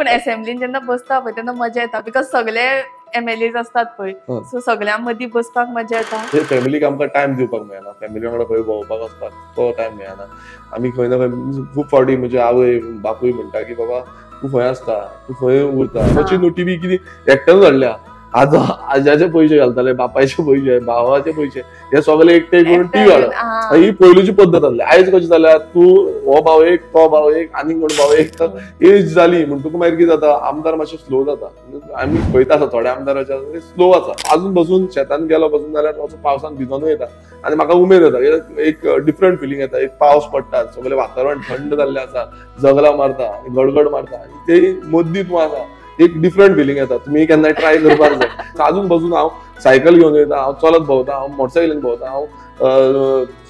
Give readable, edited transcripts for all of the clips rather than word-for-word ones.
पण असेंब्लीन जेन्ना बसता पळय तेन्ना मजा येता बिकॉज सगळे MLAs असतात पळय सो सगळ्यां मदीं बसपाक मजा येता. फॅमिलीक आमकां टायम दिवपाक मेळना, फॅमिली वांगडा खंय भोंवपाक वचपाक तो टायम मेळना. आमी खंय ना खंय खूब फावटी म्हजे आवय बापूय म्हणटा की बाबा तूं खंय आसता, तूं खंय उरता, अशी न्हू टीव्ही कितें एकट्याच हाडल्या. आज्याचे पयशे घालताले, बापायचे पयशे, भावाचे पयशे, हे सगळे एकटे करून टीव्ही हाडप. ही पयलींची पद्दत आसली. आयज कशें जाल्यार तूं हो भाव एक, तो भाव एक, आनीक कोण भाव एक, एज जाली म्हणटकूच मागीर कितें जाता, आमदार मातशे स्लो जाता. आमी पळयता आसा थोड्या आमदाराचे स्लो आसा. अजून बसून शेतान गेलो बसून जाल्यार पावसान भिजून येता आनी म्हाका उमेद येता, एक डिफरंट फिलिंग येता. एक पावस पडटा, सगळें वातावरण थंड जाल्लें आसा, जगलां मारता, गडगड मारता, ते मद्दी तूं आसा, एक डिफरंट फिलिंग येता. तुम्ही केन्नाय ट्राय करपाक जाय. अजून बसून हांव सायकल घेवन वयता, हांव चलत भोंवता, हांव मोटरसायकलीन भोंवता, हांव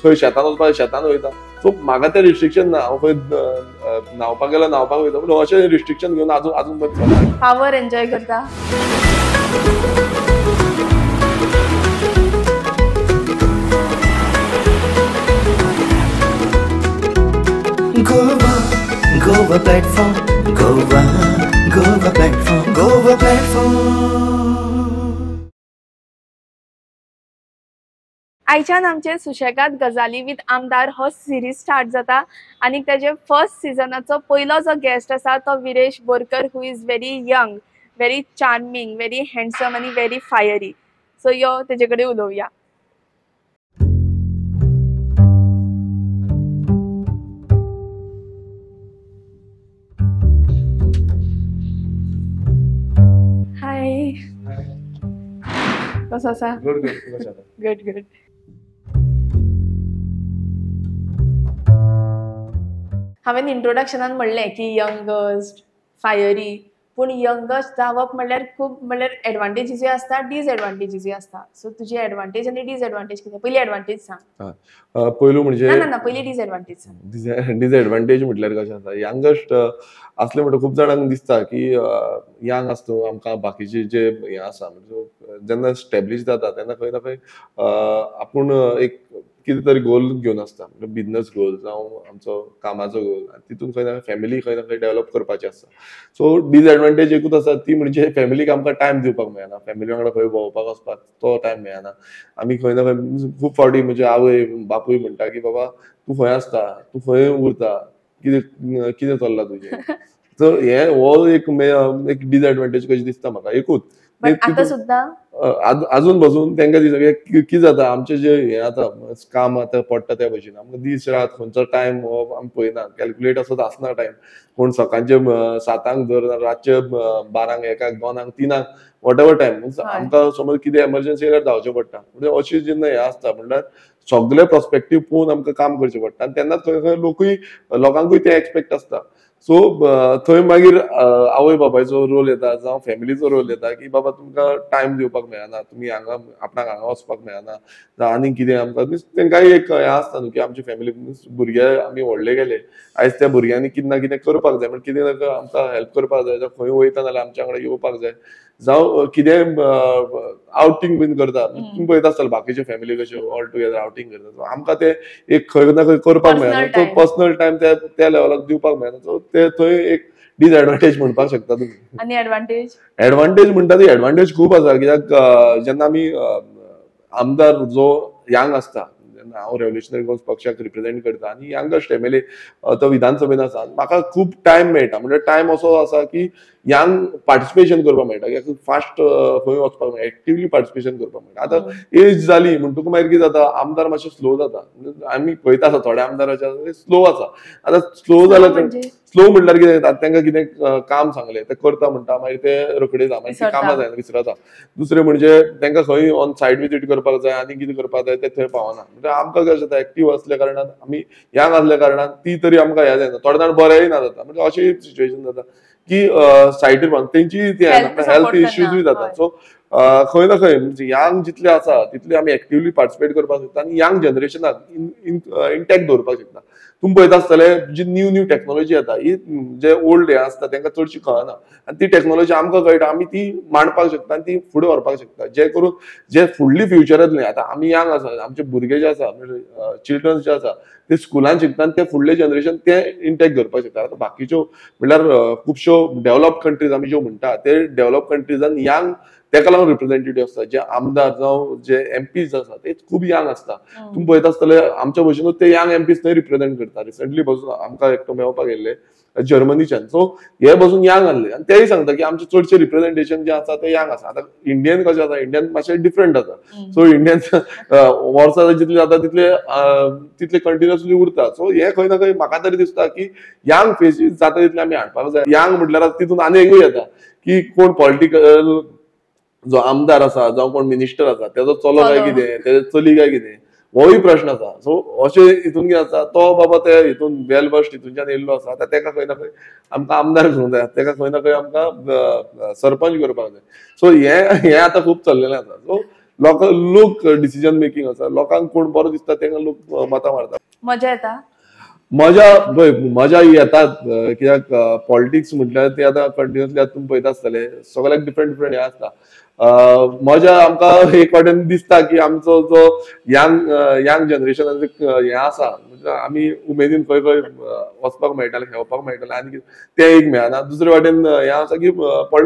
खंय शेतान वचपाक शेतान वयता. सो म्हाका तें रिस्ट्रिक्शन ना. हांव खंय न्हांवपाक गेल्यार न्हांवपाक वयता, पूण अशें रिस्ट्रिक्शन घेवन अजून पण चलता. पावर एन्जॉय करता. Goa platform, Goa platform. आयच्यान आमचे सुशेगाद गजाली विथ आमदार हो सिरीज स्टार्ट जाता आनी तेजे फर्स्ट सिजनाचो पयलो जो गेस्ट आसा तो Viresh Borkar who is very young, very charming, very handsome आनी व्हेरी फायरी. सो यो तेजे कडेन उलोवया. हाय, कसो आसा? गुड. गुड. हांवें इंट्रोडक्शनान म्हणलें की यंगस्ट, फायरी, पूण यंगस्ट जावप म्हणल्यार खूब म्हणल्यार एडवांटेजीसूय आसता, डिसएडवांटेजीसूय आसता. सो तुजी एडवांटेज आनी डिसएडवांटेज कितें? पयली एडवांटेज सांग. पयलू म्हणजे ना पयली डिसएडवांटेज सांग. डिसएडवांटेज म्हटल्यार कशें आसा, यंगस्ट असले म्हणटा खूब जाणांक दिसता की यंग आसता आमकां बाकीचे जे हे आसा म्हणजे जेन्ना स्टॅब्लिश जाता तेन्ना खंय ना खंय आपूण एक कितें तरी गोल घेवन आसता, म्हणजे बिजनस गोल जावं आमचो कामाचो गोल, तितून खंय ना खंय फॅमिली खंय ना खंय डेव्हलप करपाची आसता. सो डिसएडवांटेज एकूच आसा ती म्हणजे फॅमिलीक आमकां टायम दिवपाक मेळना, फॅमिली वांगडा खंय भोंवपाक वचपाक तो टायम मेळना. आमी खंय ना खंय खूब फावटी म्हजे आवय बापूय म्हणटा की बाबा तूं खंय आसता, तूं खंय उरता, कितें चल्लां तुजें. सो हे हो एक डिसएडवांटेज कशी दिसता म्हाका एकूच. आतां सुद्दां अजून बसून तांकां दिसता कितें जाता आमचे जे हे आतां काम आतां पडटा त्या भशेन आमकां दीस रात खंयचो टायम हो आमी पळयना, कॅल्क्युलेट असो आसना टायम. कोण सकाळचे 7 धर, रातचे 12, 1, 2, 3 वॉटेवर टायम. आमकां समज कितें एमर्जन्सी जाल्यार धांवचें पडटा. म्हणजे अशी जेन्ना हे आसता म्हणल्यार सगळे पर्स्पेक्टीव पळोवन आमकां काम करचें पडटा आनी तेन्ना खंय खंय लोकांकूय ते एक्सपेक्ट आसता. सो थंय मागीर आवय बापायचो रोल येता जावं फॅमिलीचो रोल येता की बाबा तुमकां टायम दिवपाक मेळना, तुमी आपणाक हांगा वचपाक मेळना, जावं आनीक कितें आमकां तेंकांय एक हें आसता न्हू की आमचे फॅमिली भुरगे आमी व्हडले गेले, आयज त्या भुरग्यांनी कितें ना कितें करपाक जाय, म्हणजे कितें ना आमकां हेल्प करपाक जाय, जावं खंय वयता जाल्यार आमच्या वांगडा येवपाक जाय, जावं कितें आउटिंग बीन करता तुमी पळयता आसतले बाकीचे फॅमिली कशे ऑल टुगेदर आउटिंग करता. आमकां ते एक खंय ना खंय करपाक मेळना, तो पर्सनल टायम त्या लेवलाक दिवपाक मेळना. सो ते थंय एक डिसएडवांटेज म्हणपाक शकता तुमी. आनी एडवांटेज म्हणटा ती एडवांटेज खूब आसा. कित्याक जेन्ना आमी आमदार जो यंग आसता, जेन्ना हांव रेव्होल्युशनरी गोल्स पक्षाक रिप्रेझेंट करता आनी यंगस्ट एमएलए तो विधानसभेन आसा, म्हाका खूब टायम मेळटा. म्हणजे टायम असो आसा की यंग पार्टिसिपेशन करपाक मेळटा, फास्ट खंय वचपाक मेळटा, एक्टिवली पार्टिसिपेशन करपाक मेळटा. आतां एज जाली म्हणटकूच मागीर कितें जाता, आमदार मातशे स्लो जाता. आमी पळयता आसा थोड्या आमदाराचे स्लो आसा. आतां स्लो जाल्यार स्लो म्हणल्यार कितें जाता, तांकां कितें काम सांगलें ते करता म्हणटा मागीर ते रोखडीच जाता, मागीर कामां जायना, विसरता. दुसरें म्हणजे तांकां खंय ऑन सायट विजीट करपाक जाय आनी कितें करपाक जाय ते थंय पावना. म्हणजे आमकां कशें जाता, एक्टीव आसल्या कारणान आमी यंग आसल्या कारणान ती तरी आमकां हें जायना, थोडे जाण बरेय ना जाता. म्हणजे अशी सिच्युएशन जाता की सायटीर तेंची हेल्थ इश्यूजूय जाता. सो खंय ना खंय म्हणजे यंग जितले आसा तितले आमी एक्टिवली पार्टिसिपेट करपाक शकता आनी यंग जनरेशनाक इंटॅक्ट दवरपाक शकता. तुम्ही पळयता आसतले जी न्यू टेक्नॉलॉजी येता ही जे ओल्ड हे आसता तांकां चडशी कळना आनी ती टेक्नॉलॉजी आमकां कळटा आमी ती मांडपाक शकता आनी ती फुडें व्हरपाक शकता जे करून जे फुडली फ्युचर येतले आता आमी यंग आसा आमचे भुरगे जे आसा चिल्ड्रन्स जे आसा ते स्कुलान शिकता ते फुडले जनरेशन ते इंटॅक्ट करपाक शकता आता बाकीच्यो म्हणल्यार खुबश्यो डेव्हलप कंट्रीज आमी ज्यो म्हणटा ते डेव्हलप कंट्रीजान यंग तेका लागून रिप्रेझेंटेटिव्ह असतात जे आमदार जावं जे एमपीज आसा ते खूप यंग असता तुम्ही पळयता आसतले आमच्या भशेनूच ते यंग एमपीज थंय रिप्रेझेंट करता रिसंटली बसून आमकां एकटो मेळपाक गेल्ले जर्मनीच्यान सो हे बसून यंग आहले आणि तेही सांगता की आमचे चडशे रिप्रेझेंटेशन जे आसा ते यंग आसा आता इंडियन कशें आसा इंडियन मातशें डिफरंट आसा सो इंडियन वर्सां जितले जाता तितले कंटिन्युअसली उरता सो हे खंय ना खंय म्हाका तरी दिसता की यंग फेसीस जाता तितले आमी हाडपाक जाय यंग म्हटल्यार तितून आनी एकूय येता की कोण पॉलिटिकल जो आमदार आसा जावं कोण मिनिस्टर आसा तेजो चलो काय कितें तेजे चली काय कितें होय प्रश्न आसा सो अशें हितून कितें आसा तो बाबा ते हितून वेल बस्ट हितूनच्यान येयल्लो आसा तेका खंय ना खंय आमकां आमदार करूंक जाय तेका खंय ना खंय आमकां सरपंच करपाक जाय सो हे आतां खूब चल्लेलें आसा सो लोक डिसिजन मेकिंग आसा लोकांक कोण बरो दिसता तेंका लोक मतां मारता मजा येता मजा येतात कित्याक पॉलिटिक्स म्हटल्यार ते आतां कंटिन्युअसली आतां तुमी पळयता आसतले सगळ्याक डिफरंट हे आसता मजा आमकां एक वाटेन दिसता की आमचो जो यंग जनरेशन हे आसा म्हणजे आमी उमेदीन खंय खंय वचपाक मेळटालें खेळपाक मेळटालें आनी ते एक मेळना दुसरे वाटेन हे आसा की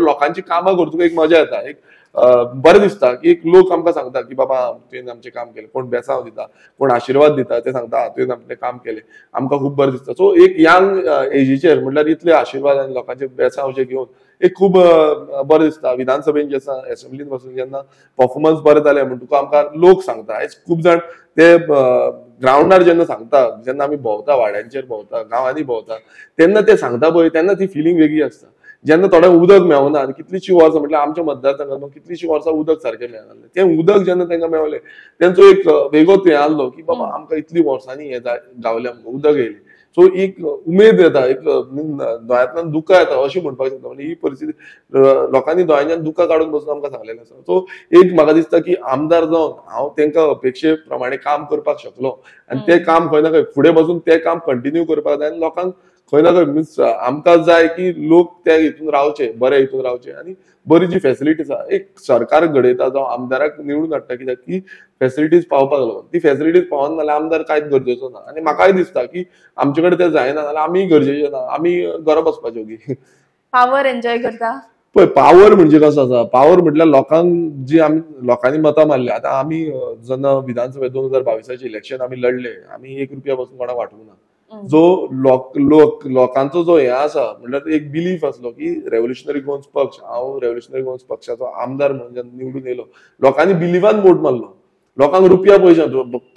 लोकांची कामां करतूक एक मजा येता एक बरें दिसता की एक लोक आमकां सांगता की बाबा तुवें आमचें काम केलें कोण बेसांव दिता कोण आशिर्वाद दिता ते सांगता तुवें आपलें काम केलें आमकां खूब बरें दिसता सो एक यंग एजीचेर म्हटल्यार इतले आशिर्वाद आनी लोकांचे बेसांव जे घेवन एक खूब बरें दिसता विधानसभेन जे आसा एसेंब्लीन वचून जेन्ना परफॉर्मन्स बरें जालें म्हण तुका आमकां लोक सांगता आयज खूब जाण ते ग्राउंडार जेन्ना सांगता जेन्ना आमी भोंवता वाड्यांचेर भोंवता गांवांनी भोंवता तेन्ना ते सांगता पळय तेन्ना ती फिलींग वेगळी आसता जेन्ना थोड्यांक उदक मेळना आनी कितलींशीं वर्सां म्हटल्यार आमच्या मतदारसंघात कितलींशीं वर्सां उदक सारकें मेळनासलें तें उदक जेन्ना तांकां मेळलें तेंचो एक वेगळोच हे आसलो की बाबा आमकां इतलीं वर्सांनी हे गावलें आमकां उदक येयलें सो एक उमेद येता एक दोळ्यांतल्यान दुकां येता अशें म्हणपाक शकता म्हणजे ही परिस्थिती लोकांनी दोळ्यांच्यान दुकां काडून बसून आमकां सांगलेलें आसा सो एक म्हाका दिसता की आमदार जावन हांव तांकां अपेक्षे प्रमाणे काम करपाक शकलो आनी तें काम खंय ना खंय फुडें बसून तें काम कंटिन्यू करपाक जाय आनी लोकांक खंय ना खंय मीन्स आमकां जाय की लोक त्या हितून रावचे बरे हितून रावचे आनी बरी जी फॅसिलिटीज आसा एक सरकार घडयता जावं आमदाराक निवडून हाडटा कित्याक की फॅसिलिटीज पावपाक लागून ती फॅसिलिटीज पावना जाल्यार आमदार कांयच गरजेचो ना आनी म्हाकाय दिसता की आमचे कडेन तें जायना जाल्यार आमी गरजेचे ना आमी घरा बसपाच्यो ओगी पावर एन्जॉय करता पळय पावर म्हणजे कसो आसा पावर म्हटल्यार लोकांक जी आमी लोकांनी मतां मारली आतां आमी जेन्ना विधानसभा 2022 इलेक्शन आमी लढले आमी ₹1 पासून कोणाक वांटूंक ना जो लोकांचो जो हे आसा म्हटल्यार एक बिलीफ आसलो की रेव्होल्युशनरी गोवन्स पक्ष हांव रेव्होल्युशनरी गोवन्स पक्षाचो आमदार म्हणून निवडून येयलो लोकांनी बिलिवान वोट मारलो लोकांक रुपया पयशे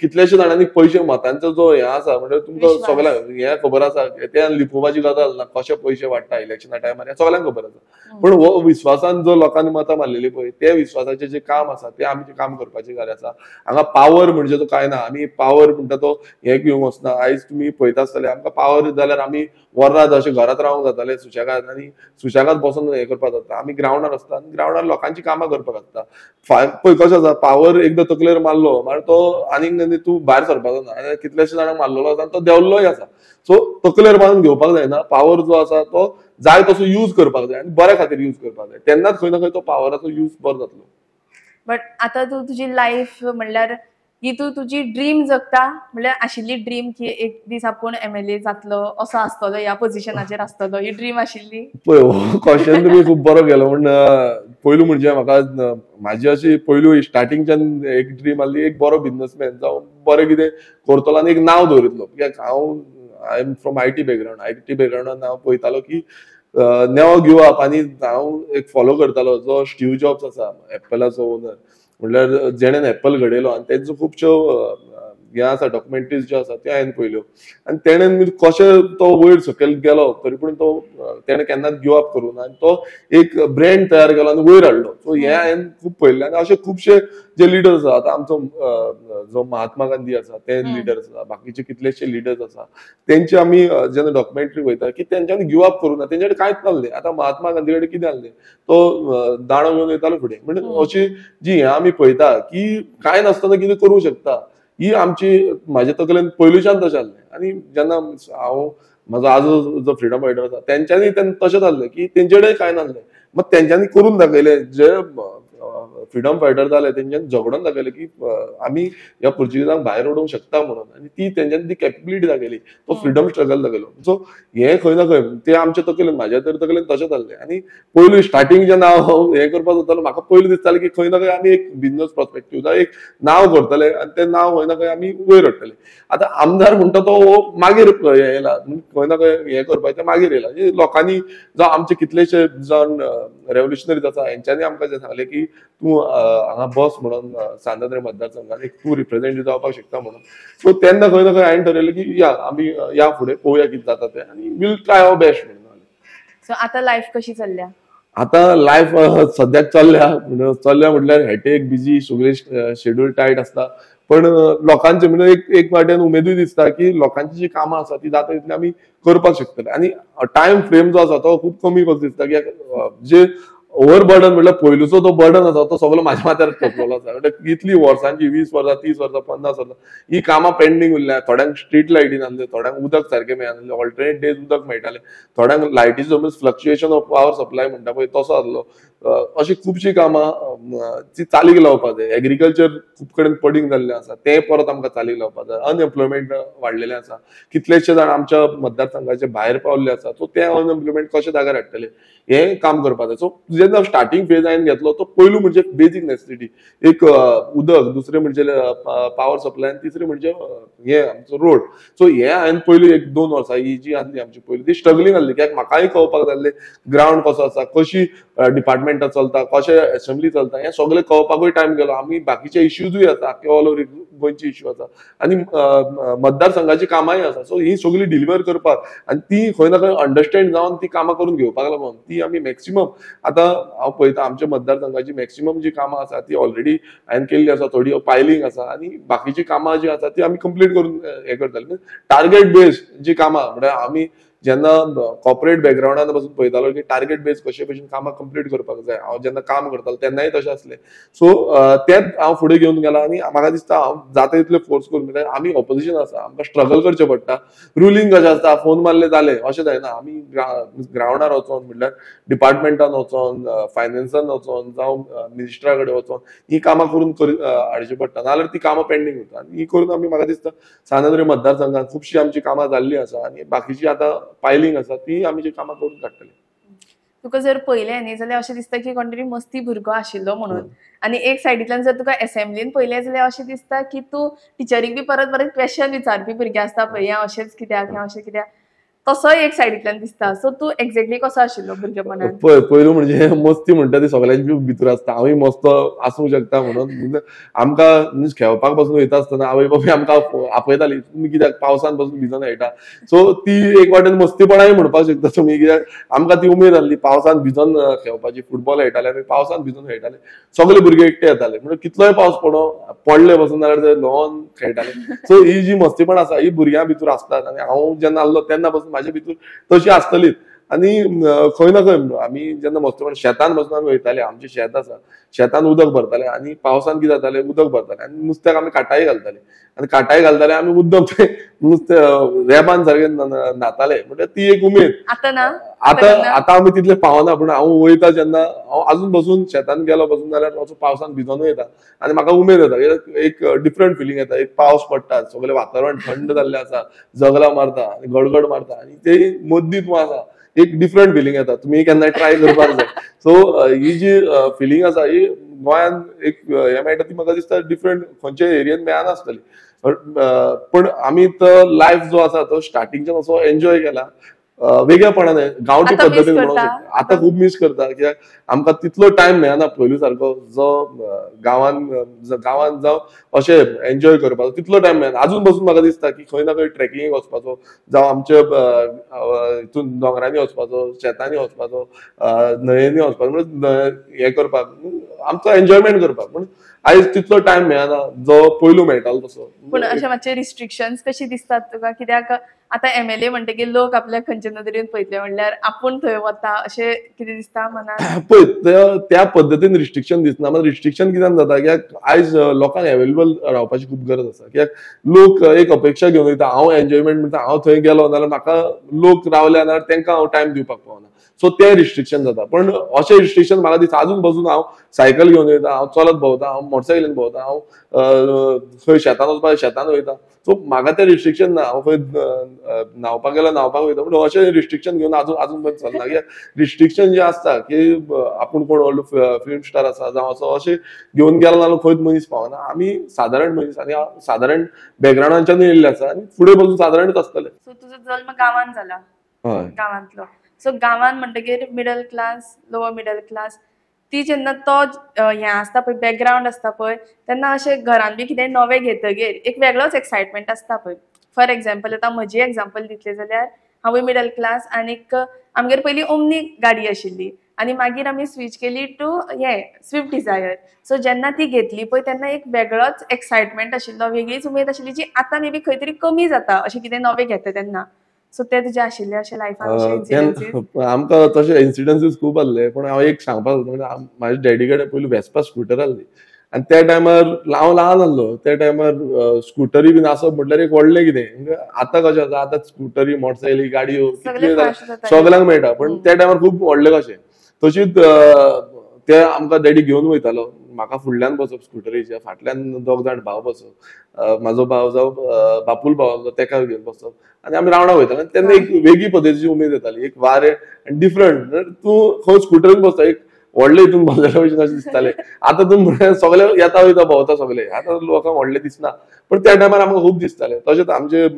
कितलेशे जाणांनी पयशे मतांचो जो हे आसा म्हणजे तुमकां सगळ्यांक हे खबर आसा ते लिपोवपाची गजाल ना कशे पयशे वाडटा इलेक्शना टायमार हे सगळ्यांक खबर आसा पण हो विश्वासान जो लोकांनी मतां मारलेली पळय ते विश्वासाचे जे काम आसा ते आमचे काम करपाची गरज आसा हांगा पावर म्हणजे तो काय ना आमी पावर म्हणटा तो हे घेवंक वचना आयज तुमी पळयता आसतले आमकां पावर जाल्यार आमी वरां अशें घरांत रावंक जाताले सुशेगाद आनी सुशेगाद बसून हे करपाक जाता आमी ग्राउंडार आसता आनी ग्राउंडार लोकांची कामां करपाक आसता पळय कशें आसा पावर एकदां तकलेर मारलो म्हळ्यार तो आनीक तूं भायर सरपाचो ना कितलेशे जाणांक मारलेलो आसा तो देंवल्लोय आसा सो तकलेर मारून घेवपाक जायना पावर जो आसा तो जाय तसो यूज करपाक जाय आनी बऱ्या खातीर यूज करपाक जाय तेन्नाच खंय ना खंय तो पावराचो यूज बरो जातलो बट आता तू तुजी लायफ म्हणल्यार ही तू तुजी ड्रीम जगता म्हणल्यार आशिल्ली ड्रीम की एक दीस आपूण MLA जातलो असो आसतलो ह्या पोझिशनाचेर आसतलो ही ड्रीम आशिल्ली पळय हो क्वेश्चन तुमी खूब बरो केलो म्हण पयलू म्हणजे म्हाका म्हाजी अशी पयलू स्टार्टिंगच्यान एक ड्रीम आसली एक बरो बिझनसमॅन जावं बरें कितें करतलो आनी एक नांव दवरितलो कित्याक हांव आय एम फ्रॉम IT बॅकग्राउंडान हांव पळयतालो की नेवर गिव अप आनी हांव एक फॉलो करतालो जो स्टीव जॉब्स आसा एप्पलाचो ओनर म्हटल्यार जेणेन एप्पल घडयलो आनी तेंचो खुबश्यो हे आसा डॉक्युमेंटरीज ज्यो आसा त्यो हांवें पळयल्यो आनी तेणेन कशें तो वयर सकयल गेलो तरी पूण तो तेणें केन्नाच गिव अप करूं ना आनी तो एक ब्रँड तयार केलो आनी वयर हाडलो सो हे हांवें खूब पळयल्लें आनी अशे खुबशे जे लिडर्स आसा आतां आमचो जो महात्मा गांधी आसा ते लिडर्स आसा बाकीचे कितलेशे लिडर्स आसा तेंची आमी जेन्ना डॉक्युमेंटरी पळयता की तेंच्यांनी गिव अप करूं ना तेंचे कडेन कांयच नासलें आतां महात्मा गांधी कडेन कितें आसलें तो दाणो घेवन वयतालो फुडें म्हणजे अशी जी हे आमी पळयता की कांय नासतना कितें करूं शकता ही आमची म्हाजे तकलेन पयलींच्यान तशें आसलें. आनी जेन्ना हांव म्हाजो आजो जो फ्रीडम फायटर आसा तेंच्यांनी तशेंच आसलें की तेंचे कडेन कांय नासलें, मग तेंच्यांनी करून दाखयलें. जे फ्रीडम फायटर जाले तेंच्यांनी झगडून दाखयलें की आमी ह्या पोर्चुगीजांक भायर उडोवंक शकता म्हणून, आनी ती तेंच्यांनी ती कॅपेबिलिटी दाखयली, तो फ्रीडम स्ट्रगल दाखयलो. सो हे खंय ना खंय ते आमच्या तकलेन म्हाज्या तर तकलेन तशेंच जाल्लें. आनी पयलीं स्टार्टींग जेन्ना हांव हें करपाक वतालो म्हाका पयलीं दिसतालें की खंय ना खंय आमी एक बिझनस पर्स्पेक्टिव्ह एक नांव करतले आनी तें नांव खंय ना खंय आमी वयर हाडटले. आतां आमदार म्हणटा तो मागीर येयला, खंय ना खंय हें करपाचें तें मागीर येयला. लोकांनी जावं आमचे कितलेशे जावन रेव्होल्युशनरीज आसा हेंच्यांनी आमकां जें सांगलें की तूं हांगा बस म्हणून सांदोळे मतदारसंघात एक तूं रिप्रेझेंटेटिव्ह जावपाक शकता म्हणून. सो तेन्ना खंय ना खंय हांवें ठरयलें की या आमी या फुडें पळोवया कितें जाता तें, आनी वील ट्राय आवर बेस्ट म्हणून. सो आतां लायफ कशी चल्ल्या? आता लायफ सद्याक चल्ल्या म्हटल्यार हेटेक बिजी, सगळे शेड्यूल टायट आसता. पण लोकांचे म्हणजे एक वाटेन उमेदूय दिसता की लोकांची जी कामां आसा ती जाता तितली आमी करपाक शकतले. आनी टायम फ्रेम जो आसा तो खूब कमी कसो दिसता, कित्याक जे ओव्हर बर्डन म्हटल्यार पयलूचो जो बर्डन आसा तो सगळो म्हाज्या माथ्यार थोपलेलो आसा. म्हणजे इतली वर्सांची 20 वर्सां, 30 वर्सां, 50 वर्सां ही कामां पेंडिंग उरल्या. थोड्यांक स्ट्रीट लायटी नासल्यो, थोड्यांक उदक सारकें मेळनासलें, ऑल्टरनेट डेज उदक मेळटालें, थोड्यांक लायटीचो फ्लक्च्युएशन ऑफ पावर सप्लाय म्हणटा पळय तसो आसलो. अशी खुबशीं कामां ती चालीक लावपाक जाय. एग्रीकल्चर खूब कडेन पडींग जाल्लें आसा, तें परत आमकां चालीक लावपाक जाय. अनएम्प्लॉयमेंट वाडलेलें आसा, कितलेशे जाण आमच्या मतदारसंघाचे भायर पावल्ले आसा. सो तें अनएम्प्लॉयमेंट कशें जाग्यार हाडटले हें काम करपाक जाय. सो जेन्ना स्टार्टींग फेज हांवें घेतलो तो पयलू म्हणजे बेजीक नेसेसिटी, एक उदक, दुसरें म्हणजे पावर सप्लाय, आनी तिसरें म्हणजे हे आमचो रोड. सो हे हांवें पयलीं 1-2 वर्सां ही जी आसली आमची पयली ती स्ट्रगलिंग आसली, कित्याक म्हाकाय कळपाक जाल्लें ग्रावंड कसो आसा, कशी डिपार्टमेंटां चलता, कशें असेंब्ली चलता, हें सगळें कळपाकूय टायम गेलो. आमी बाकीचे इश्यूजूय आसा, ऑल ओव्हर गोंयचे इश्यू आसा, आनी मतदारसंघाची कामांय आसा. सो ही सगळी डिलिव्हर करपाक आनी ती खंय ना खंय अंडरस्टँड जावन ती कामां करून घेवपाक लागून ती आमी मॅक्सिमम आतां हांव पळयता आमच्या मतदारसंघाची मॅक्सिमम जी कामां आसा ती ऑलरेडी हांवें केल्ली आसा, थोडी पायलिंग आसा, आनी बाकीची कामां जी आसा ती आमी कंप्लीट करून हें करताले. टार्गेट बेस्ड जी कामां म्हळ्यार आमी जेन्ना कॉर्पोरेट बॅकग्राउंडान पासून पळयतालो की टार्गेट बेस्ड कशे भशेन कामां कंप्लीट करपाक जाय. हांव जेन्ना काम करतालो तेन्नाय तशें आसलें. सो तेंच हांव फुडें घेवन गेला, आनी म्हाका दिसता हांव जाता तितले फोर्स करून, कित्याक आमी ऑपोजिशन आसा, आमकां स्ट्रगल करचें पडटा. रुलींग कशें आसता, फोन मारले जालें अशें जायना. आमी ग्रावंडार वचोन म्हटल्यार डिपार्टमेंटान वचोन, फायनान्सान वचोन जावं मिनिस्टरा कडेन वचोन ही कामां करून हाडची पडटा, नाजाल्यार ती कामां पेंडींग उरता. आनी ही करून आमी म्हाका दिसता सांदोळे मतदारसंघात खुबशीं आमची कामां जाल्ली आसा, आनी बाकीची आतां पायलिंग आसा ती आमी जी कामां करून काडटली. तुका जर पळयलें न्ही जाल्यार अशें दिसता की कोण तरी मस्ती भुरगो आशिल्लो म्हणून, आनी एक सायडींतल्यान जर तुका असेंब्लीन पळयलें जाल्यार अशें दिसता की तूं टिचरीक बी परत परत क्वेश्चन विचारपी भुरगें आसता पळय, हें अशेंच कित्याक, हें अशें कित्याक, तसोय एक सायडींतल्यान दिसता. सो तूं एक्झॅक्टली कसो आशिल्लो भुरगेपणांत? पयलू म्हणजे मस्ती म्हणटा ती सगळ्यांची भितर आसता. हांवूय मस्त आसूंक शकता म्हणून. आमकां खेळपाक पासून वयता आसतना आवय बापूय आमकां आपयताली, तुमी कित्याक पावसान पासून भिजून खेळटा. सो ती एक वाटेन मस्तीपणाय म्हणपाक शकता तुमी, कित्याक आमकां ती उमेद आसली पावसान भिजून खेळपाची. फुटबॉल खेळटाले आमी पावसान भिजून खेळटाले, सगळे भुरगे एकटे येताले, म्हणजे कितलोय पावस पडले पासून जाल्यार ते ल्होवन खेळटाले. सो ही जी मस्तीपण आसा ही भुरग्यां भितर आसतात, आनी हांव जेन्ना आसलो तेन्ना पासून म्हाजे भितर तशी आसतलीच. आनी खंय ना खंय आमी जेन्ना मस्तीपण शेतान पासून आमी वयताले, आमचें शेत आसा, शेतान उदक भरताले, आनी पावसान कितें जातालें उदक भरतालें, आनी नुस्त्याक आमी काटाय घालताले, आनी काटाय घालताले आमी मुद्दम ते नुस्तें रेबान सारकें न्हाताले. म्हणजे ती एक उमेद. आतां आमी तितले पावना, पूण हांव वयता जेन्ना हांव आजून पासून शेतान गेलो पासून जाल्यार असो पावसान भिजून वयता, आनी म्हाका उमेद येता, एक डिफरंट फिलींग येता. एक पावस पडटा, सगळें वातावरण थंड जाल्लें आसा, जगलां मारता, गडगड मारता, आनी ते मद्दी तूं आसा, एक डिफरंट फिलींग येता. तुमी केन्नाय ट्राय करपाक जाय. सो ही जी फिलींग आसा ही गोंयान एक हें मेळटा ती म्हाका दिसता डिफरंट खंयच्या एरियेन मेळनासतली. पण आमी तो लायफ जो आसा तो स्टार्टिंगच्यान असो एन्जॉय केला वेगळेपणान, गांवठी पद्दतीन म्हणूंक शकता. आतां खूब मिस करता, कित्याक आमकां तितलो टायम मेळना पयलू सारको जो गांवांत जावं अशें एन्जॉय करपाचो तितलो टायम मेळना. आजून पासून म्हाका दिसता की खंय ना खंय ट्रेकिंगेक वचपाचो, जावं आमच्या हितून दोंगरांनी वचपाचो, शेतांनी वचपाचो, न्हंयेनी वचपाचो, म्हणजे हें करपाक आमचो एन्जॉयमेंट करपाक. पूण आयज तितलो टायम मेळना जो पयलू मेळटालो तसो. पूण अशें मातशे रिस्ट्रिक्शन्स कशी दिसतात तुका, कित्याक आता MLA म्हणटकीर लोक आपल्या खंयचे नदरेन पळयतले म्हणल्यार आपूण थंय वता अशें कितें दिसता मनान? पळय त्या पद्दतीन रिस्ट्रिक्शन दिसना, मात रिस्ट्रिक्शन कित्याक जाता कित्याक आयज लोकांक अवेलेबल रावपाची खूब गरज आसा. कित्याक लोक एक अपेक्षा घेवन वयता, हांव एन्जॉयमेंट म्हणटा हांव थंय गेलो जाल्यार म्हाका लोक रावले जाल्यार तांकां हांव टायम दिवपाक पावना. सो ते रिस्ट्रिक्शन जाता. पण अशें रिस्ट्रिक्शन म्हाका दिसता आजून पासून हांव सायकल घेवन वयता, हांव चलत भोंवता, हांव मोटरसायकलीन भोंवता, हांव खंय शेतान वचपाक शेतान वयता. सो म्हाका तें रिस्ट्रिक्शन ना. हांव खंय न्हांवपाक गेलो न्हांवपाक वयता. पूण अशें रिस्ट्रिक्शन घेवन आजून पर्यंत चलना. कित्याक रिस्ट्रिक्शन जे आसता की आपूण कोण व्हडलो फिल्म स्टार आसा जावं असो अशें घेवन गेलो जाल्यार खंयच मनीस पावना. आमी सादारण मनीस आनी हांव सादारण बॅकग्रावंडाच्यान येयल्ले आसा आनी फुडें पासून सादारणच आसतले. सो तुजो जल्म गांवांत जाला? हय. गांवांतलो. सो गांवांत म्हणटकीर middle class, lower middle class, ती जेन्ना तो हें आसता पळय बॅकग्रावंड आसता पळय तेन्ना अशें घरान बी कितें नवें घेतकीर एक वेगळोच एक्सायटमेंट आसता पळय. फॉर एग्जाम्पल आतां म्हजी एग्जाम्पल दितलें जाल्यार हांवूय मिडल क्लास आनीक आमगेर पयलीं ओमनी गाडी आशिल्ली आनी मागीर आमी स्विच केली टू स्विफ्ट डिझायर. सो जेन्ना ती घेतली पळय तेन्ना एक वेगळोच एक्सायटमेंट आशिल्लो, वेगळीच उमेद आशिल्ली जी आतां मे बी खंय तरी कमी जाता अशें कितें नवें घेता तेन्ना. सो ते तुजें आशिल्लें अशें लायफान अशें इन्सिडन्सीस? आमकां तशे इन्सिडन्सीस खूब आसले. पण हांव एक सांगपाक म्हणजे म्हाज्या डॅडी कडेन पयलीं वेस्पा स्कूटर आसली आनी त्या टायमार हांव ल्हान आसलो. त्या टायमार स्कूटरी बीन आसप म्हटल्यार एक व्हडलें कितें. आतां कशें आसा आतां स्कूटरी मोटरसायकली गाडयो सगल्यांक मेळटा. पण त्या टायमार खूब व्हडलें कशें. तशीच ते आमकां डॅडी घेवन वयतालो. म्हाका फुडल्यान बसप स्कूटरीच्या, फाटल्यान दोग जाण भाव बसप. म्हाजो भाव जावं बापूल भाव आसलो तेका घेवन बसप आनी आमी रावंडा वयताले. तेन्ना एक वेगळी पद्दतीची उमेद येताली, एक वारें आनी डिफरंट. तूं खंय स्कूटरीन बसता एक व्हडले हितून भरलेल्या भशेन अशें दिसतालें. आतां तूं म्हणल्यार सगळे येता वयता भोंवता सगळे. आतां लोकांक व्हडलें दिसना. पण त्या टायमार आमकां खूब दिसतालें. तशेंच आमचे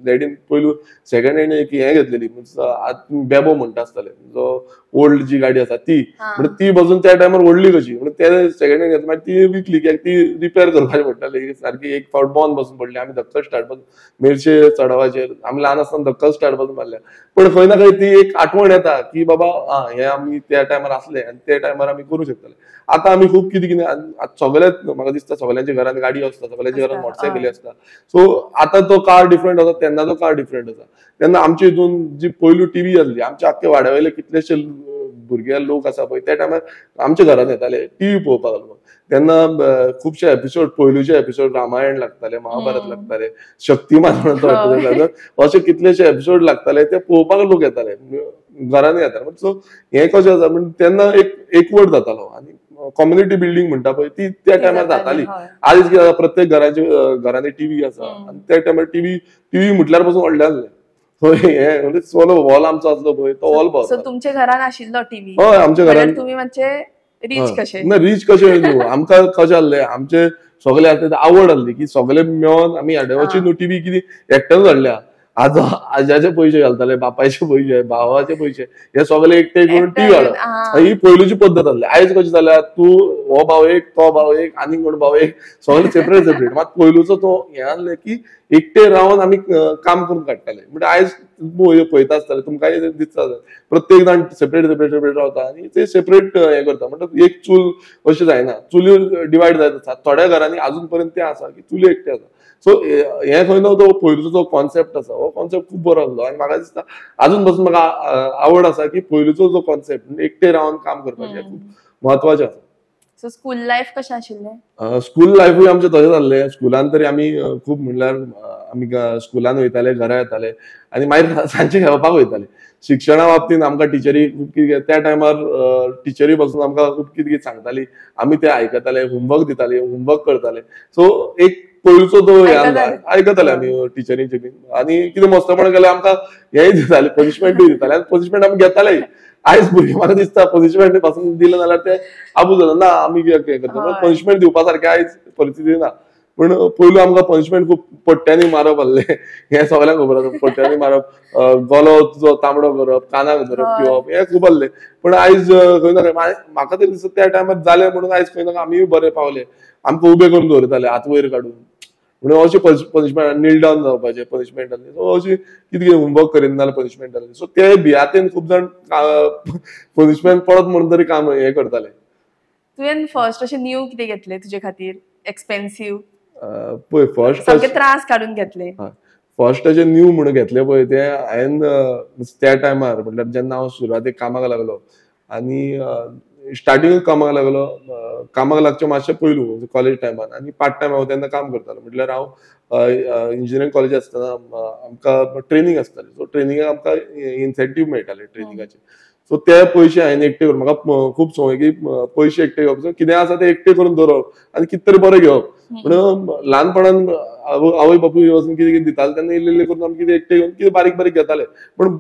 डॅडीन पयलू सेकंड हँड एक हें घेतलेली बेबो म्हणटा आसताले, जो ओल्ड जी गाडी आसा ती. म्हणजे ती बसून त्या टायमार व्हडली कशी. म्हणजे ते सेकंड हँड घेतली मागीर ती विकली कित्याक ती रिपेअर करपाची म्हणटाली. सारकी एक फावट बंद बसून पडली. आमी धक्को स्टार्ट बसून मेरशे चडवाचेर आमी ल्हान आसतना धक्को स्टार्ट बसून मारल्या. पण खंय ना खंय ती एक आठवण येता की बाबा हे आमी त्या टायमार आसले आनी त्या टायमार आमी करूं शकताले. आतां आमी खूब कितें कितें सगळेच म्हाका दिसता सगळ्यांच्या घरान गाडी आसता, सगळ्यांच्या घरान मोटरसायकली आसता. सो आतां तो काळ डिफरंट आसा, तेन्नाचो काळ डिफरंट आसा. तेन्ना आमच्या हितून जी पयलू टीव्ही आसली, आमच्या आख्ख्या वाड्यावयले कितलेशे भुरगे लोक आसा पळय त्या टायमार आमच्या घरान येताले टीव्ही पळोवपाक लागून. तेन्ना खुबशे एपिसोड पयलूचे एपिसोड रामायण लागताले, महाभारत लागताले, शक्तिमान म्हणून अशे कितलेशे एपिसोड लागताले ते पळोवपाक लोक येताले, घरान येताले. सो हे कशें आसा म्हणजे तेन्ना एक एकवट जातालो आनी कम्युनिटी बिल्डिंग म्हणटा पळय ती त्या टायमार जाताली. आयज कितें जाता प्रत्येक घरांनी टीव्ही आसा आनी त्या टायमार टीव्ही म्हटल्यार पासून व्हडले आसले. हे म्हणजे सोलो हॉल आमचो आसलो पळय तो हॉल पावता. सो तुमच्या घरान आशिल्लो टीव्ही? हय आमच्या घरान. तुम्ही म्हणजे रीच कशे? ना रीच कशे न्हू, आमकां कशें आसलें आमचे सगळे आसले आवड आसली की सगळे मेळोन आमी हाडवची न्हू टीव्ही कितें एकट्याच हाडल्या. आज्याचे पयशे घालताले, बापायचे पयशे, भावाचे पयशे, हे सगळे एकटे करून टीव्ही हाडप. ही पयलूची पद्दत आसली. आयज कशें जाल्यार तूं हो भाव एक, तो भाव एक, आनी कोण भाव एक, सगळे सेपरेट सेपरेट. मात पयलूचो तो हे आसलें की एकटे रावन आमी काम करून काडटाले. म्हणजे आयज पळयता आसतले तुमकां दिसता प्रत्येक जाण सेपरेट सेपरेट सेपरेट रावता आनी ते सेपरेट हे करता. म्हणजे एक चूल अशें जायना, चुल्यो डिवायड जायत आसा. थोड्या घरांनी अजून पर्यंत ते आसा की चुली एकटे आसा. सो हे खंय ना तो पयलूचो जो कॉन्सेप्ट आसा हो कॉन्सेप्ट खूब बरो आसलो आनी म्हाका दिसता अजून पासून म्हाका आवड आसा की पयलूचो जो कॉन्सेप्ट एकटे रावन काम करपाचें खूब म्हत्वाचें आसा. सो स्कूल लायफ कशें आशिल्लें? स्कूल लायफूय आमचें तशेंच जाल्लें. स्कुलान तरी आमी खूब म्हणल्यार आमी स्कुलान वयताले, घरा येताले आनी मागीर सांजचे खेळपाक वयताले. शिक्षणा बाबतींत आमकां टिचरी खूब कितें त्या टायमार टिचरी पासून आमकां खूब कितें कितें सांगताली, आमी ते आयकताले, होमवर्क दिताले, होमवर्क करताले. सो एक पयलूचो जो हे आयकताले आमी टिचरींचे बीन आनी कितें मस्तपण केल्यार आमकां हेय दिताले, पनिशमेंटूय दिताले आनी पनिशमेंट आमी घेताले. आयज भुरगीं म्हाका दिसता पनिशमेंट पासून दिलें जाल्यार ते आबूज जाता. ना आमी कितें करता पनिशमेंट दिवपा सारकें आयज परिस्थिती ना. पण पयलू आमकां पनिशमेंट खूब पट्ट्यांनी मारप आसलें, हे सगळ्यांक खबर आसा. पट्ट्यांनी मारप, गलो तुजो तांबडो करप, कानाक धरप पिवप, हे खूब आसलें. पण आयज खंय ना खंय म्हाका तरी दिसता त्या टायमार जालें म्हणून आयज खंय ना आमीय बरे पावले. आमकां उबे करून दवरताले हात वयर काडून. म्हणजे अशी पनिशमेंट नील डावन जावपाचें पनिशमेंट आसली. सो अशी कितें होमवर्क करीना जाल्यार पनिशमेंट आसली. सो ते भियातेन खूब जाण पनिशमेंट पडत म्हणून तरी काम हे करताले. तुवें फर्स्ट अशें न्यू कितें घेतलें तुजे खातीर एक्सपेन्सिव्ह? पळय फर्स्ट सामके त्रास काडून घेतले? फर्स्ट जे न्यू म्हणून घेतले पळय ते हांवें त्या टायमार म्हटल्यार जेन्ना हांव सुरवातेक कामाक लागलो आनी स्टार्टिंगूच कामाक लागलो, कामाक लागचे मातशें पयलू कॉलेज टायमान, आनी पार्ट टायम हांव तेन्ना काम करतालो. म्हटल्यार हांव इंजिनियरींग कॉलेज आसतना आमकां ट्रेनिंग आसताली, सो ट्रेनिंगाक आमकां इन्सेंटीव मेळटाले ट्रेनिंगाचे. सो ते पयशे हांवें एकटे करून, म्हाका खूब संवय की पयशे एकटे घेवप, कितें आसा ते एकटे करून दवरप आनी कितें तरी बरें घेवप. म्हणून ल्हानपणान आवय बापूय वचून कितें कितें दिताले तेन्ना इल्ले करून आमी कितें एकटे घेवन कितें बारीक बारीक घेताले. पण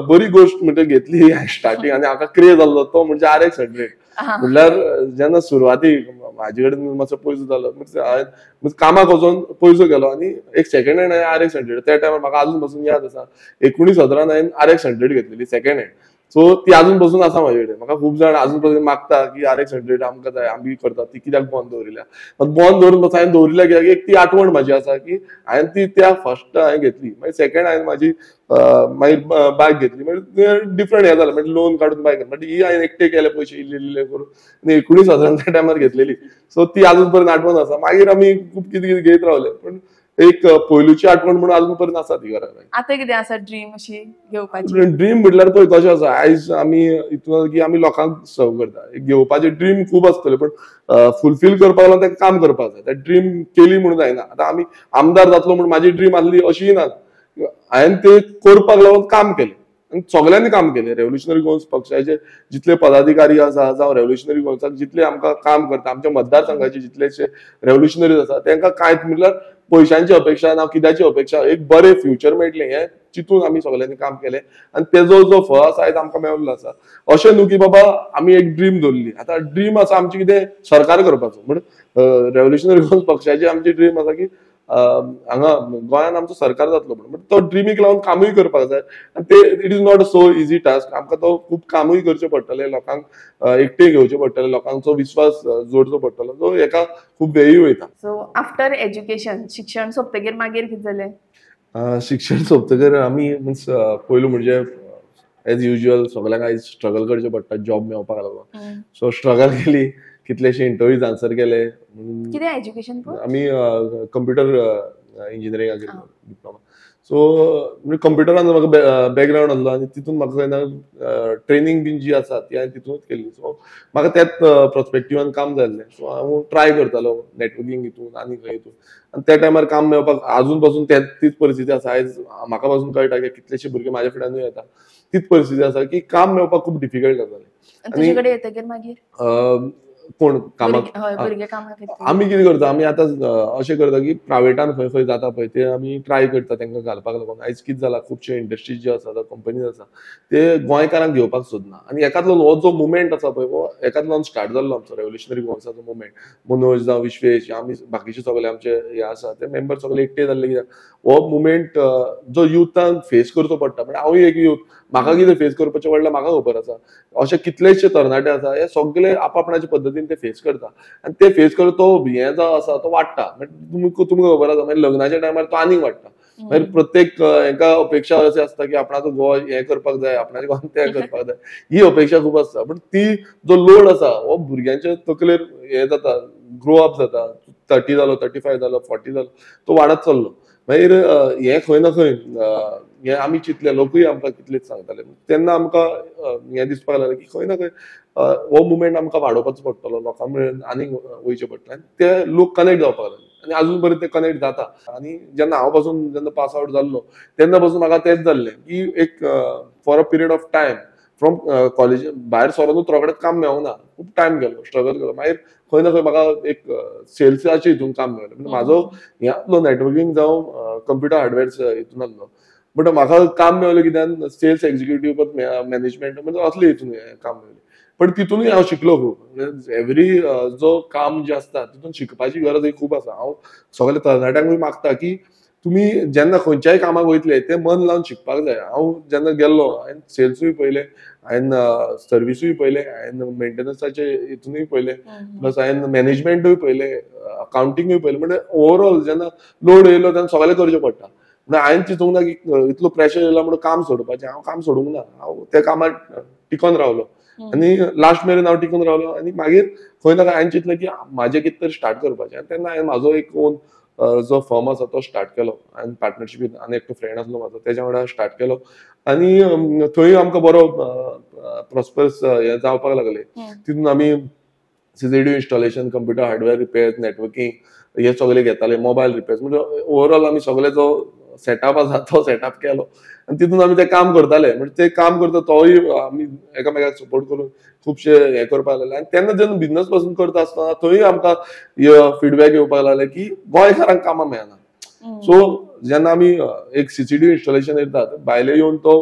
बरी गोष्ट म्हणजे घेतली स्टार्टिंग आनी हाका क्रेज जाल्लो तो म्हणजे RX 100. म्हटल्यार जेन्ना सुरवातीक म्हाजे कडेन मातसो पयसो जालो, हांवें कामाक वचून पयसो गेलो आनी एक सेकंड हँड हांवें RX 100. त्या टायमार म्हाका अजून पासून याद आसा 1917 हांवें RX 100 घेतलेली सेकंड हँड. सो ती अजून पासून आसा म्हाजे कडेन. म्हाका खूब जाण अजून पासून मागता की RX 100 आमकां जाय, आमी करतात, ती कित्याक बंद दवरिल्या. बंद दवरून हांवें दवरिल्या कित्याक एक ती आठवण म्हाजी आसा की हांवें ती त्या फर्स्ट हांवें घेतली. मागीर सेकंड हांवें म्हाजी मागीर बायक घेतली. मागीर डिफरंट हे जालें, मागीर लोन काडून बायक घेतली. मागीर ही हांवें एकटे केले पयशे इल्ले इल्ले करून आनी 1917 त्या टायमार घेतलेली. सो ती अजून पर्यंत आठवण आसा. मागीर आमी खूब कितें कितें घेयत रावले, पण एक पयलूची आठवण म्हणून अजून पर्यंत आसा ती घरान. आता कितें आसा ड्रीम अशी घेवपाची? ड्रीम म्हटल्यार पळय कशें आसा, आयज आमी हितून की आमी लोकांक सर्व करता. घेवपाचे ड्रीम खूब आसतले, पण फुलफील करपाक लागून तेका काम करपाक जाय. ड्रीम केली म्हणून जायना. आतां आमी आमदार जातलो म्हणून म्हाजी ड्रीम आसली अशीय ना. हांवें ते करपाक लागून काम केलें आनी सगळ्यांनी काम केलें. रेव्होल्युशनरी गोल्स पक्षाचे जितले पदाधिकारी आसा जावं रेव्होल्युशनरी गोल्साक जितले आमकां काम करता, आमच्या मतदारसंघाचे जितलेशे रेव्होल्युशनरीज आसा तांकां कांयच म्हटल्यार पयशांची अपेक्षा ना, कित्याची अपेक्षा, एक बरें फ्युचर मेळटलें हें चिंतून आमी सगळ्यांनी काम केलें आनी तेजो जो फळ आसा आयज आमकां मेळिल्लो आसा. अशें न्हू की बाबा आमी एक ड्रीम दवरली. आतां ड्रीम आसा आमची कितें सरकार करपाचो, म्हणून रेव्होल्युशनरी गोल्स पक्षाची आमची ड्रीम आसा की हांगा गोंयान आमचो सरकार जातलो म्हणून. तो ड्रिमीक लागून कामूय करपाक जाय आनी ते it is not so easy task. आमकां तो खूब कामूय करचें पडटलें, लोकांक एकटे घेवचें पडटलें, लोकांचो विश्वास जोडचो पडटलो. सो हेका खूब वेळूय वयता. सो आफ्टर एज्युकेशन, शिक्षण सोंपतकीर मागीर कितें जालें? शिक्षण सोंपतकीर आमी मिन्स पयलू म्हणजे एज युज्युअल सगळ्यांक आयज स्ट्रगल करचें पडटा जॉब मेळपाक लागून. सो स्ट्रगल केली, कितलेशे इंटरव्यूज आन्सर केले. कितें एज्युकेशन? आमी कंप्युटर इंजिनियरिंगाक गेलो डिप्लोमा. सो म्हणजे कंप्युटरान म्हाका बॅकग्रावंड आसलो आनी तितून म्हाका केन्ना ट्रेनिंग बीन जी आसा ती हांवें तितूनच केल्ली. सो म्हाका त्याच पर्सपेक्टिवान काम जाय आसलें. सो हांव ट्राय करतालो नेटवर्कींग हितून आनी खंय हितून. आनी त्या टायमार काम मेळपाक अजून पासून तीच परिस्थिती आसा. आयज म्हाका पासून कळटा की कितलेशे भुरगे म्हाज्या फुड्यानूय येता. तीच परिस्थिती आसा की काम मेळपाक खूब डिफिकल्ट जातालें. तुजे कडेन येतकीर मागीर कोण कामाक भुरगे कामाक येतकीर आमी कितें करता, आमी आतां अशें करता की प्रायवेटान खंय खंय जाता पळय ते आमी ट्राय करता तांकां घालपाक लागून. आयज कितें जाला, खुबशे इंडस्ट्रीज ज्यो आसा, कंपनीज आसा ते गोंयकारांक घेवपाक सोदना. आनी हेकाच लागून हो जो मुवमेंट आसा पळय हो हेकाच लागून स्टार्ट जाल्लो आमचो रेव्होल्युशनरी गोल्साचो मुवमेंट. मनोज जावं विश्वेश, आमी बाकीचे सगळे आमचे हे आसा ते मेंबर सगळे एकटे जाल्ले. कित्याक हो मुवमेंट जो युथान फेस करचो पडटा. म्हणजे हांवूय एक यूथ, म्हाका कितें फेस करपाचें पडलें म्हाका खबर आसा. अशे कितलेशे तरणाटे आसा हे सगळे आपापणाच्या पद्दतीन ते फेस करता आनी ते फेस करता तो हे जो आसा तो वाडटा. तुमकां खबर आसा मागीर लग्नाच्या टायमार तो आनीक वाडटा. मागीर प्रत्येक हेका अपेक्षा अशी आसता की आपणाचो गोंय हें करपाक जाय, आपणाचें गोंय तें करपाक जाय, ही अपेक्षा खूब आसता. पण ती जो लोड आसा हो भुरग्यांच्या तकलेर हे जाता, ग्रो अप जाता. 30 जालो, 35 जालो, 40 जालो, तो वाडत चल्लो. मागीर हे खंय ना खंय हे आमी चिंतले, लोकूय आमकां कितलेच सांगताले. तेन्ना आमकां हें दिसपाक लागलें की खंय ना खंय हो मुवमेंट आमकां वाडोवपाचो पडटलो, लोकां मेळून आनीक वयचें पडटलें. आनी ते लोक कनेक्ट जावपाक लागले आनी अजून पर्यंत ते कनेक्ट जाता. आनी जेन्ना हांव पासून जेन्ना पास आउट जाल्लो तेन्ना पासून म्हाका तेंच जाल्लें की एक for a period of time from college भायर सरोनूच रोखडेंच काम मेळोंक ना. खूब टायम गेलो, स्ट्रगल केलो. मागीर खंय ना खंय म्हाका एक सेल्साचे हितून काम मेळ्ळें. म्हणजे म्हाजो हे आसलो नेटवर्कींग जावं कंप्युटर हार्डवेअर हितून आसलो. बट म्हाका काम मेळ्ळें कित्यान सेल्स एक्झिक्युटीव मॅनेजमेंट म्हणजे असले हितून काम मेळ्ळें. पण तितूनय हांव शिकलो खूब. एवरी जो काम जे आसता तितून शिकपाची गरज खूब आसा. हांव सगळ्या तरणाट्यांकूय मागता की तुमी जेन्ना खंयच्याय कामाक वयतले ते मन लावन शिकपाक जाय. हांव जेन्ना गेल्लो हांवें सेल्सूय पयलें, हांवें सर्विसूय पयलें, हांवें मेंटेनन्साचे हितूनय पयलें, प्लस हांवें मॅनेजमेंटूय पयलें, अकाउंटिंगूय पयलें. म्हणजे ओवरऑल जेन्ना लोड येयलो तेन्ना सगळें करचें पडटा. म्हणजे हांवें चिंतूंक ना की इतलो प्रेशर येयला म्हणून काम सोडपाचें. हांव काम सोडूंक ना. हांव त्या कामार टिकोन रावलो आनी लास्ट मेरेन हांव टिकून रावलो. आनी मागीर खंय ना खंय हांवें चिंतलें की म्हाजें कितें तरी स्टार्ट करपाचें. आनी तेन्ना हांवें म्हाजो एक ओन जो फर्म आसा तो स्टार्ट केलो आनी पार्टनरशिपीन आनी एकटो फ्रेंड आसलो म्हाजो तेज्या वांगडा स्टार्ट केलो आनी थंय आमकां बरो प्रॉस्परस हे जावपाक लागले तितून आमी CCTV installation computer hardware repair networking हे सगळे घेताले मोबायल रिपेअर्स म्हणजे ओवरऑल आमी सगळे जो सेटअप आसा तो सेटअप केलो आनी तितून आमी ते काम करताले म्हणजे ते काम करता तोय आमी एकामेकाक सपोर्ट करून खुबशे हे करपाक लागले आनी तेन्ना जेन्ना बिझनस पासून करता आसतना थंय आमकां फीडबॅक येवपाक लागले की गोंयकारांक कामां मेळना सो जेन्ना आमी एक CCTV इन्स्टॉलेशन येतात भायले येवन तो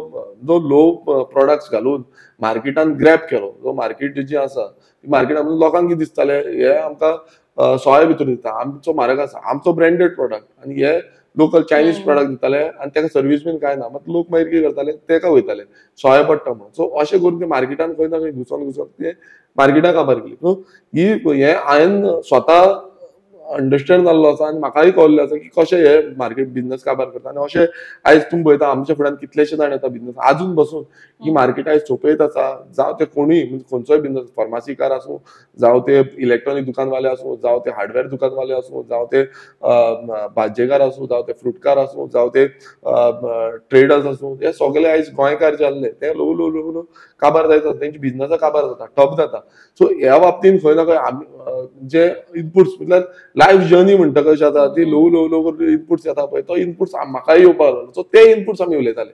जो लो प्रोडक्ट्स घालून मार्केटान ग्रॅब केलो जो मार्केट जी आसा मार्केटान लोकांक कितें दिसताले हे आमकां सोया भितर दिता आमचो म्हारग आसा आमचो ब्रँडेड प्रोडक्ट आनी हे लोकल चायनीज प्रोडक्ट दिताले आनी ताका सर्वीस बीन काय ना मात लोक मागीर कितें करताले तेका वयताले सोया पडटा म्हणून सो अशें करून ते मार्केटान खंय ना खंय घुसोन ते मार्केटाक काबार केली सो ही हे हांवें स्वता अंडरस्टँड जाल्लो आसा आनी म्हाकाय कळ्ळें आसा की कशें हे मार्केट बिझनस काबार करता आनी अशें आयज तुमी पळयता आमच्या फुड्यान कितलेशे जाण येता बिझनस आजून बसून ही मार्केट आयज सोंपयत आसा जावं ते कोणूय म्हणजे खंयचोय बिझनस फार्मासीकार आसूं जावं ते इलेक्ट्रॉनिक दुकानवाले आसूं जावं ते हार्डवेअर दुकानवाले आसूं जावं ते भाज्येकार आसूं जावं ते फ्रुटकार आसूं जावं ते ट्रेडर्स आसूं हे सगळे आयज गोंयकार जाल्ले ते ल्हव ल्हव ल्हव ल्हव काबार जाता तेंची बिझनसां काबार जाता टॉप जाता सो ह्या बाबतीन खंय ना खंय आमी जे इनपुट्स म्हटल्यार लायफ जर्नी म्हणटा कशें जाता ती ल्हव ल्हव ल्हव इनपुट्स येता पळय तो इनपुट्स म्हाकाय येवपाक लागलो सो ते इनपुट्स आमी उलयताले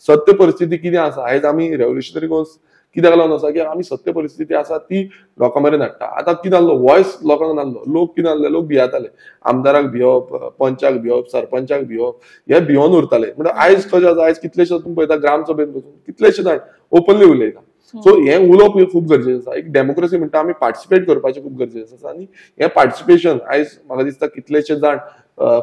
सत्य परिस्थिती कितें आसा आयज आमी रेव्होल्युशनरी गोन्स कित्याक लागून आसा की आमी सत्य परिस्थिती आसा ती लोकां मेरेन हाडटा आतां कितें जाल्लो वॉयस लोकांक नासलो लोक कितें जाल्ले लोक भियाताले आमदाराक भिवप पंचाक भिवप सरपंचाक भिवप हे भिवून उरताले म्हणजे आयज कशें आसा आयज कितलेशे तुमी पळयता ग्राम सभेन बसून कितलेशे जाण ओपनली उलयता सो हे उलोवप खूब गरजेचें आसा एक डेमोक्रेसी म्हणटा आमी पार्टिसिपेट करपाचें खूब गरजेचें आसा आनी हे पार्टिसिपेशन आयज म्हाका दिसता कितलेशे जाण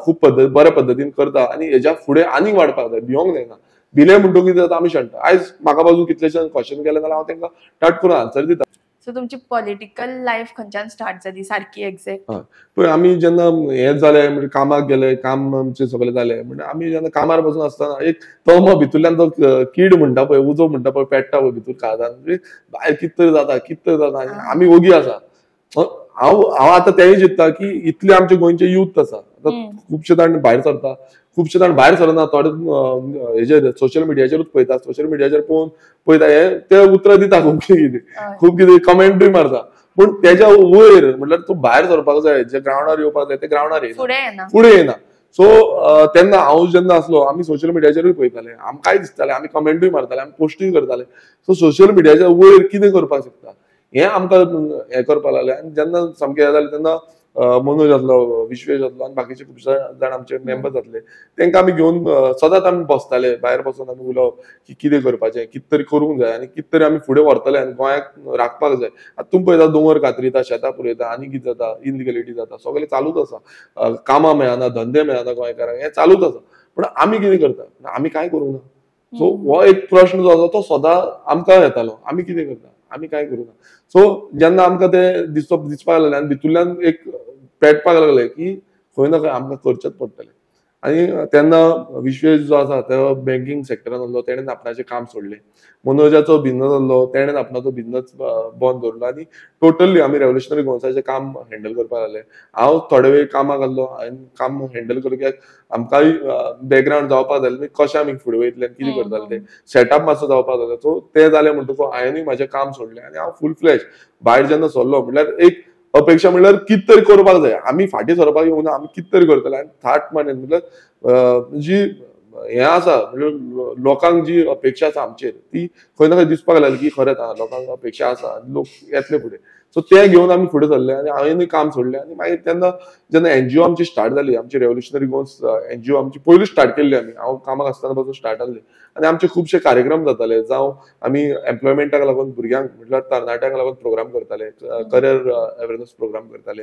खूब बऱ्या पद्दतीन करता आनी हेज्या फुडें आनीक वाडपाक जाय भिवंक जायना भिले म्हणटो कितें जाता आमी शाणटा आयज म्हाका बाजून कितलेशे क्वेश्चन केले जाल्यार हांव तांकां टाट करून आन्सर दिता सो तुमची पॉलिटिकल लायफ खंयच्यान स्टार्ट जाली सारकी एक्झॅक्ट पळय आमी जेन्ना हें जालें म्हणजे कामाक गेले काम आमचें सगळें जालें म्हणजे आमी जेन्ना कामार बसून आसतना एक तो भितरल्यान तो कीड म्हणटा पळय उजो म्हणटा पळय पेट्टा पळय भितर काळजान म्हणजे भायर कितें तरी जाता आनी आमी ओगी आसा हांव आतां तेंय चित्ता की इतले आमचे गोंयचे यूथ आसा आतां खुबशे जाण भायर सरता खुबशे जाण भायर सरना थोडे हेजेर सोशल मिडियाचेरूच पळयता सोशल मिडियाचेर पळोवन पळयता हे ते उतरां दिता खूब कितें कमेंट्री मारता पूण तेज्या वयर म्हटल्यार तूं भायर सरपाक जाय जे ग्रावंडार येवपाक जाय ते ग्रावंडार येना फुडें येना सो तेन्ना हांव जेन्ना आसलो आमी सोशल मिडियाचेरूय पळयताले आमकांय दिसताले आमी कमेंटूय मारताले आमी पोस्टूय करताले सो सोशल मिडियाच्या वयर कितें करपाक शकता हे आमकां हे करपाक लागले आनी जेन्ना सामकें हे जालें तेन्ना मनोज जातलो विश्वेश जातलो आनी बाकीचे खुबशे जाण आमचे मेंबर जातले तांकां आमी घेवन सदांच आमी बसताले भायर बसून आमी उलोवप की कितें करपाचें कितें तरी करूंक जाय आनी कितें तरी आमी फुडें व्हरतले आनी गोंयाक राखपाक जाय आतां तुमी पळयता दोंगर कातरिता शेतां पुरयता आनी कितें जाता इनलिगलिटी जाता सगळें चालूच आसा कामां मेळना धंदे मेळना गोंयकारांक हें चालूच आसा पूण आमी कितें करता आमी कांय करूंक ना सो हो एक प्रश्न जो आसा तो सदां आमकां येतालो आमी कितें करता आमी कांय करूना सो जेन्ना आमकां ते दिसपाक लागलें आनी भितरल्यान एक पेटपाक लागलें की खंय ना खंय आमकां करचेंच पडटलें आनी तेन्ना विश्वेश जो आसा तो बँकिंग सेक्टरान आसलो तेणेन आपणाचें काम सोडलें मनोजाचो बिझनस आसलो तेणेन आपणाचो बिझनस बंद दवरलो आनी टोटली आमी रेव्होल्युशनरी गोन्साचें काम हँडल करपाक लागले हांव थोडे वेळ कामाक आसलो हांवें काम हँडल करूं कित्याक आमकांय बॅकग्रावंड जावपाक जाय कशें आमी फुडें वयतले कितें करताले ते सेटअप मातसो जावपाक जाय सो तें जालें म्हणटकूच हांवेंनूय म्हाजें काम सोडलें आनी हांव फूल फ्लॅश भायर जेन्ना सरलो म्हटल्यार एक अपेक्षा म्हटल्यार कितें तरी करपाक जाय आमी फाटीं सरपाक येवना आमी कितें तरी करतले आनी थाट मांडून म्हटल्यार जी हें आसा म्हणजे लोकांक जी अपेक्षा आसा आमचेर ती खंय ना खंय दिसपाक लागली की खरेंच लोकांक अपेक्षा आसा लोक येतले फुडें सो तें घेवन आमी फुडें सरले आनी हांवेंनूय काम सोडलें आनी मागीर तेन्ना जेन्ना एनजीओ आमची स्टार्ट जाली आमची रेव्होल्युशनरी गोन्स एनजीओ आमची पयलीं स्टार्ट केल्ली आमी हांव कामाक आसतना पासून स्टार्ट जाल्ली आनी आमचे खुबशे कार्यक्रम जाताले जावं आमी एम्प्लॉयमेंटाक लागून भुरग्यांक म्हटल्यार तरणाट्यांक लागून प्रोग्राम करताले करियर अवेरनेस प्रोग्राम करताले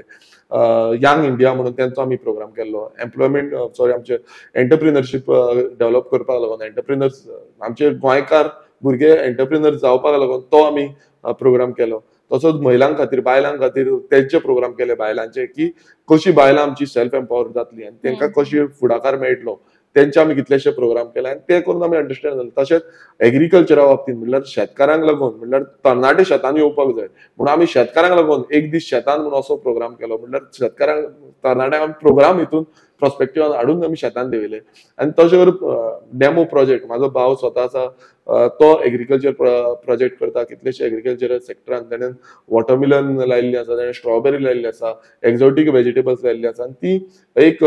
यंग इंडिया म्हणून तेंचो आमी प्रोग्राम केल्लो एम्प्लॉयमेंट आमचे एंटरप्रिनरशीप डेव्हलप करपाक लागून एंटरप्रिनर्स आमचे गोंयकार भुरगे एंटरप्रिनर जावपाक लागून तो आमी प्रोग्राम केलो तसोच महिलांक खातीर बायलांक खातीर तेंचे प्रोग्राम केले बायलांचे की कशी बायलां आमची सेल्फ एम्पावर जातली आनी तांकां कशी फुडाकार मेळटलो तेंचे आमी कितलेशे प्रोग्राम केले आनी ते करून आमी अंडरस्टँड जाले. तशेंच एग्रीकल्चरा बाबतींत म्हणल्यार शेतकारांक लागून म्हणल्यार तरणाटे शेतान येवपाक जाय म्हणून आमी शेतकारांक लागून एक दीस शेतान म्हणून असो प्रोग्राम केलो. म्हणल्यार शेतकारांक तरणाट्यांक आमी प्रोग्राम हितून प्रॉस्पेक्टिवान हाडून आमी शेतान देंवयले. आनी तशें करून डेमो प्रोजेक्ट म्हाजो भाव स्वता आसा, तो एग्रीकल्चर प्रोजेक्ट करता कितलेशे एग्रीकल्चरल सेक्टरान. ताणें वॉटरमिलन लायिल्ली आसा, ताणें स्ट्रॉबेरी लायिल्ली आसा, एक्झॉटीक व्हेजिटेबल्स लायिल्ली आसा. आनी ती एक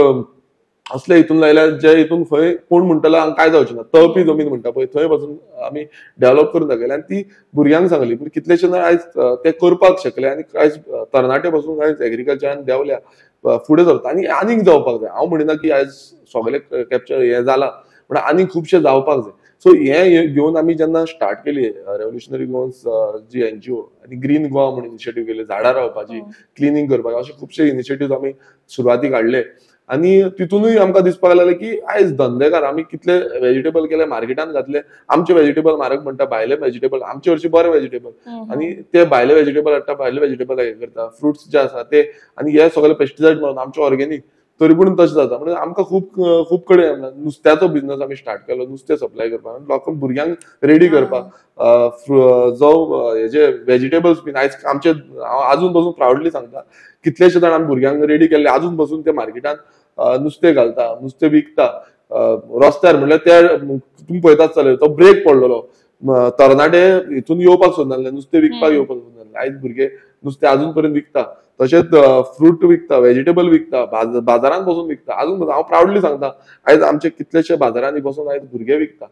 असले हितून लायल्या जे हितून खंय कोण म्हणटलो हांगा काय जावचें ना, तळपी जमीन म्हणटा पळय थंय वचून आमी डेव्हलप करून दाखयलें. आनी ती भुरग्यांक सांगली. पूण कितलेशे जाण आयज ते करपाक शकले आनी आयज तरणाटे पासून आयज एग्रीकल्चरान देंवल्या, फुडें सरता आनी आनीक जावपाक जाय. हांव म्हणिना की आयज सगळे कॅप्चर हें जाला, पण आनीक खुबशे जावपाक जाय. सो हे घेवन आमी जेन्ना स्टार्ट केली रेव्होल्युशनरी गोवन्स जी एनजीओ आनी ग्रीन गोवा म्हणून इनिशिएटीव केली, झाडां रावपाची, क्लिनिंग करपाची, अशे खुबशे इनिशिएटीव्ह आमी सुरवातीक हाडले. आनी तितूनय आमकां दिसपाक लागलें की आयज धंदेकार आमी कितले व्हेजिटेबल केले, मार्केटान घातले, आमचे व्हेजिटेबल म्हारग म्हणटा, भायले व्हेजिटेबल आमचे हरशी बरे व्हेजिटेबल, आनी ते भायले व्हेजिटेबल हाडटा, भायले व्हेजिटेबल हे करता, फ्रुट्स जे आसा ते, आनी हे सगळे पेस्टिसायड मारून आमचे ऑर्गेनिक, तरी पूण तशें जाता. म्हणजे आमकां खूब कडेन नुस्त्याचो बिझनस आमी स्टार्ट केलो, नुस्तें सप्लाय करपाक, लोकांक भुरग्यांक रेडी करपाक, जो हेजे व्हेजिटेबल्स बीन आयज आमचे, हांव आजून पासून प्राउडली सांगता, कितलेशे जाण आमी भुरग्यांक रेडी केल्ले, आजून पासून ते मार्केटान नुस्तें घालता, नुस्तें विकता. रस्त्यार म्हणल्यार त्या तुम्ही पळयतात चलय तो ब्रेक पडलेलो, तरणाटे हितून येवपाक सोदनासले, नुस्तें विकपाक येवपाक सोदनासले. आयज भुरगे नुस्तें आजून पर्यंत विकता. तशेंच फ्रूट विकता, व्हेजिटेबल विकता, बाजारांत बसून विकता. आजून हांव प्राउडली सांगता, आयज आमचे कितलेशे बाजारांनी बसून आयज भुरगे विकता,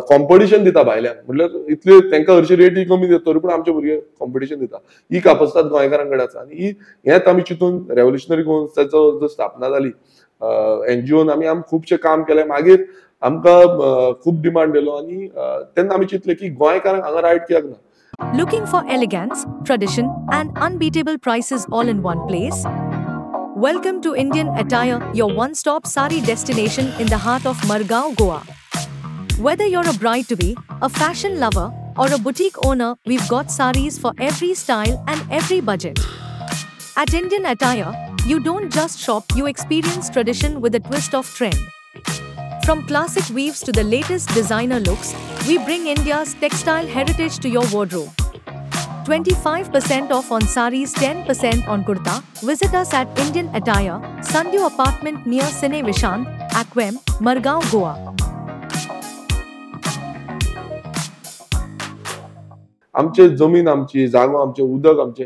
कॉम्पिटिशन दिता भायल्यांक. म्हणल्यार इतले तांकां हरशी रेटी कमी दिता, तरी पूण आमचे भुरगे कॉम्पिटिशन दिता. ही कापस्ताद गोंयकारां कडेन आसा. आनी हेंच आमी चिंतून रेव्होल्युशनरी गोवन्साचो जो स्थापना जाली एनजीओन, आमी खुबशे काम केलें. मागीर आमकां खूब डिमांड येयलो आनी तेन्ना आमी चिंतलें की गोंयकारांक हांगा रायट कित्याक ना. Looking for elegance, tradition, and unbeatable prices all in one place? Welcome to Indian Attire, your one-stop sari destination in the heart of Margao, Goa. Whether you're a bride-to-be, a fashion lover, or a boutique owner, we've got saris for every style and every budget. At Indian Attire, you don't just shop, you experience tradition with a twist of trend. From classic weaves to the latest designer looks, we bring India's textile heritage to your wardrobe. 25% off on saris, 10% on kurta. Visit us at Indian Attire, Sandhu Apartment near Cine Vishant, Aquem, Margao, Goa. आमचे जमीन आमची, जागो आमचे, उदक आमचे,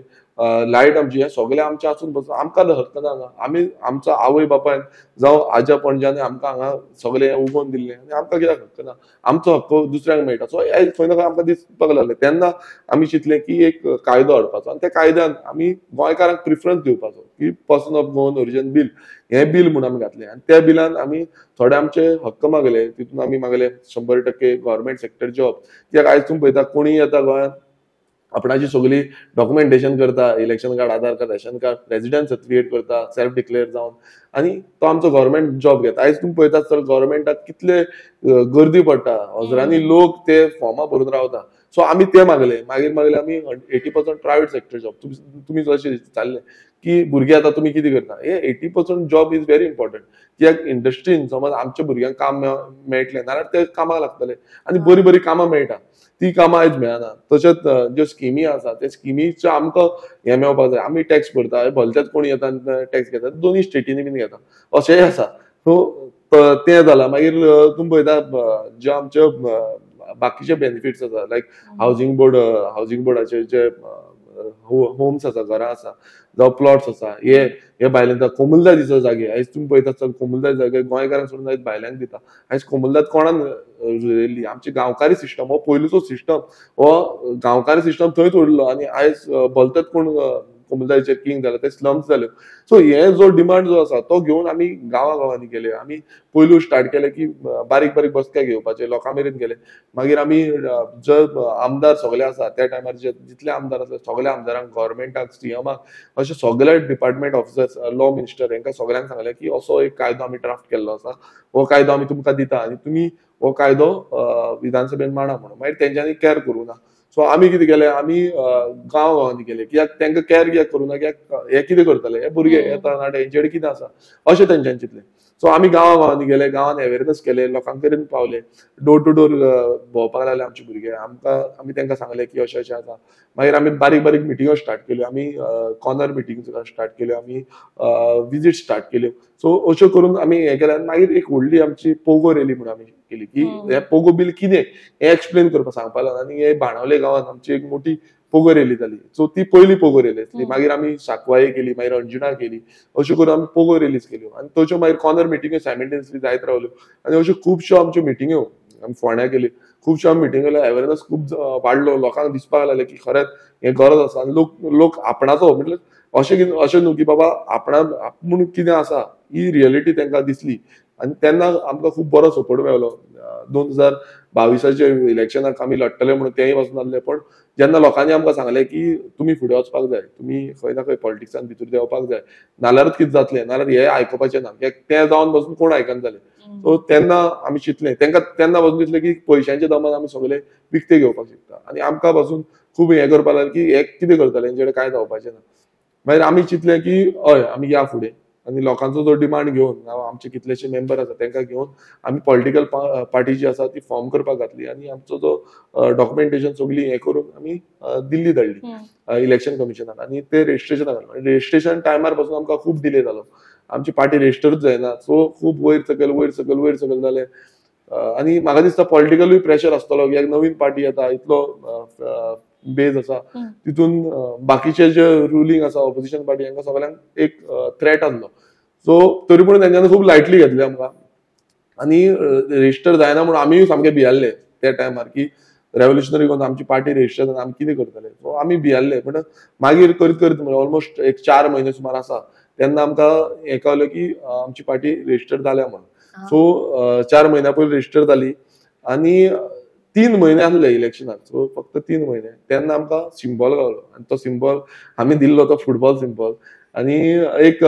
light आमची, हे सगळे आमचे आसून पासून आमकां हक्क ना. आमी आमच्या आवय बापायन जावं आज्या पणज्यानी आमकां हांगा सगळे उगोवन दिल्ले आनी आमकां कित्याक हक्क ना. आमचो हक्क दुसऱ्यांक मेळटा. सो खंय ना खंय आमकां दिसपाक लागलें. तेन्ना आमी चिंतलें की एक कायदो हाडपाचो आनी त्या कायद्यान आमी गोंयकारांक प्रिफरन्स दिवपाचो की person of Goan origin bill, हें बील म्हणून आमी घातलें. आनी त्या बिलान आमी थोडे आमचे हक्क मागले. तितून आमी मागले 100% गव्हर्मेंट सेक्टर जॉब. कित्याक आयज तुम्ही पळयता कोणीय येता गोंयांत, आपणाची सगळी डॉक्युमेंटेशन करता, election card, Aadhaar card, ration card, residence certificate करता, सेल्फ डिक्लेअर जावन, आणि तो आमचो गव्हर्मेंट जॉब घेता. आयज तुम्ही पळयतात तर गव्हर्मेंटाक कितले गर्दी पडटा, हजारांनी लोक ते फॉर्मां भरून रावता. सो आमी ते मागले. मागीर आमी 80% प्रायव्हेट सेक्टर जॉब. तुम्ही जशें चालले की भुरगे आतां तुमी कितें करता, हे 80% जॉब इज व्हेरी इम्पॉर्टंट. कित्याक इंडस्ट्रीन समज आमच्या भुरग्यांक काम मेळटलें नाल्यार ते कामाक लागतले आनी बरी बरी कामां मेळटा, ती कामां आयज मेळना. तशेंच ज्यो स्किमी आसा त्या स्किमीचे आमकां हें मेळपाक जाय. आमी टॅक्स भरता, भलतेच कोण येता टॅक्स घेता, दोनूय स्टेटीनी बीन घेता, अशेंय आसा. सो तें जालां. मागीर तुमी पळयता जे आमचे बाकीचे बेनिफिट्स आसा, लायक हावजींग बोर्डाचे जे होम्स आसा, घरां आसा, जावं प्लॉट्स आसा, हे भायल्यांक कोमुलदाद दिता जागे. आयज तुम्ही पळयतात चल कोमुलदाद जागे गोंयकारांक सोडून आयज भायल्यांक दिता. आयज कोमुलदाद कोणान रोयल्ली? आमची गांवकारी सिस्टम, हो पयलींचो सिस्टम, हो गांवकारी सिस्टम थंयच उरलो आनी आयज भलतेच कोण कोमुलदादचे किंग जाले, ते स्लम्स जाले. सो हे जो डिमांड जो आसा तो घेवन आमी गांवांनी गेले. आमी पयलू स्टार्ट केले की बारीक बारीक बसके घेवपाचे, लोकां मेरेन गेले. मागीर आमी जे आमदार सगळे आसा त्या टायमार जितले आमदार आसले सगळ्या आमदारांक, गव्हर्मेंटाक, सीएमाक, अशे सगळे डिपार्टमेंट ऑफिसर्स, लॉ मिनिस्टर, हेंकां सगळ्यांक सांगलें की असो एक कायदो आमी ड्राफ्ट केल्लो आसा, हो कायदो आमी तुमकां दिता आनी तुमी हो कायदो विधानसभेन मांडा म्हणून. मागीर तेंच्यांनी कॅर करूं ना. सो आमी कितें केलें, आमी गांवांनी गेले. कित्याक तांकां कॅर कित्याक करूं ना, कित्याक हे कितें करतले, हे भुरगे, हे तरणाटे, हेंचे कडेन कितें आसा, अशें तेंच्यांनी चिंतलें. सो आमी गांवांनी गेले, गांवांत अवेअरनेस केले, लोकांक कडेन पावले, डोर टू डोर भोंवपाक लागले आमचे भुरगे. आमी तांकां सांगले की अशें अशें आसा. मागीर आमी बारीक बारीक मिटिंगो स्टार्ट केल्यो, आमी कॉर्नर मिटिंग स्टार्ट केल्यो, आमी विजीट स्टार्ट केल्यो. सो अश्यो करून आमी हें केलें. मागीर एक व्हडली आमची पोगो रॅली म्हणून आमी केली की हे पोगो बिल कितें हें एक्सप्लेन करपाक सांगपाक लागून. आनी हे बाणावले गांवांत आमची एक मोठी पोगो रॅली जाली. सो ती पयली पोगो रॅली आसली. मागीर आमी साकवाळे केली, मागीर अंजुणा केली. अश्यो करून आमी पोगो रॅलीज केल्यो. आनी तश्यो मागीर कॉर्नर मिटिंग्यो सायमल्टेनियसली जायत रावल्यो. आनी अश्यो खुबश्यो आमच्यो मिटिंग्यो आमी फोंड्या केल्यो. खुबश्यो आमी मिटिंग केल्यो. अवेअरनेस खूब वाडलो. लोकांक दिसपाक लागलें की खरेंच हें गरज आसा. आनी लोक आपणाचो म्हणजे अशें न्हू की बाबा आपूण कितें आसा ही रियलिटी तांकां दिसली. आनी तेन्ना आमकां खूब बरो सपोर्ट मेळलो. 2022च्या इलेक्शनाक आमी लडटले म्हणून तेंय वचून आसले. पण जेन्ना लोकांनी आमकां सांगलें की तुमी फुडें वचपाक जाय, तुमी खंय ना खंय पॉलिटिक्सान भितर देवपाक जाय, नाल्यारूच कितें जातलें, नाल्यार हे आयकुपाचें ना, कित्याक तें जावन बसून कोण आयकना जालें. सो तेन्ना आमी चिंतलें, तांकां तेन्ना वचून दिसलें की पयशांच्या दमान आमी सगळे विकते घेवपाक शकता. आनी आमकां पासून खूब हें करपाक लागलें की हे कितें करतले, हेंचे कडेन कांय जावपाचें ना. मागीर आमी चिंतलें की हय आमी या फुडें आनी लोकांचो जो डिमांड घेवन आमचे कितलेशे मेंबर आसा तांकां घेवन आमी पॉलिटिकल पार्टी जी आसा ती फॉर्म करपाक घातली. आनी आमचो जो डॉक्युमेंटेशन सगळी हें करून आमी दिल्ली धाडली इलेक्शन कमिशनाक. आनी ते रजिस्ट्रेशनाक घातलें. रजिस्ट्रेशन टायमार पासून आमकां खूब डिले जालो. आमची पार्टी रजिस्टरूच जायना. सो खूब वयर सकयल जालें. आनी म्हाका दिसता पॉलिटिकलूय प्रेशर आसतलो, कित्याक नवीन पार्टी येता, इतलो बेज आसा, तितून बाकीचे जे रुलींग आसा ऑपोजिशन पार्टी हांकां सगळ्यांक एक थ्रेट आसलो. सो तरी पूण तेंच्यांनी खूब लायटली घेतली आमकां. आनी रजिस्टर जायना म्हणून आमीय सामके भियाल्ले त्या टायमार की रेव्होल्युशनरी कोन्न आमची पार्टी रजिस्टर जावन आमी कितें करतले. सो आमी भियाल्ले. पण मागीर करीत ऑलमोस्ट एक 4 म्हयने सुमार आसा तेन्ना आमकां हें कळलें की आमची पार्टी रजिस्टर जाल्या म्हणून. सो 4 म्हयन्या पयलीं रजिस्टर जाली. आनी 3 म्हयने आसले इलेक्शनाक. सो फक्त 3 म्हयने. तेन्ना आमकां सिंबल गावलो. आनी तो सिंबल आमी दिल्लो तो फुटबॉल सिंबल. आनी एक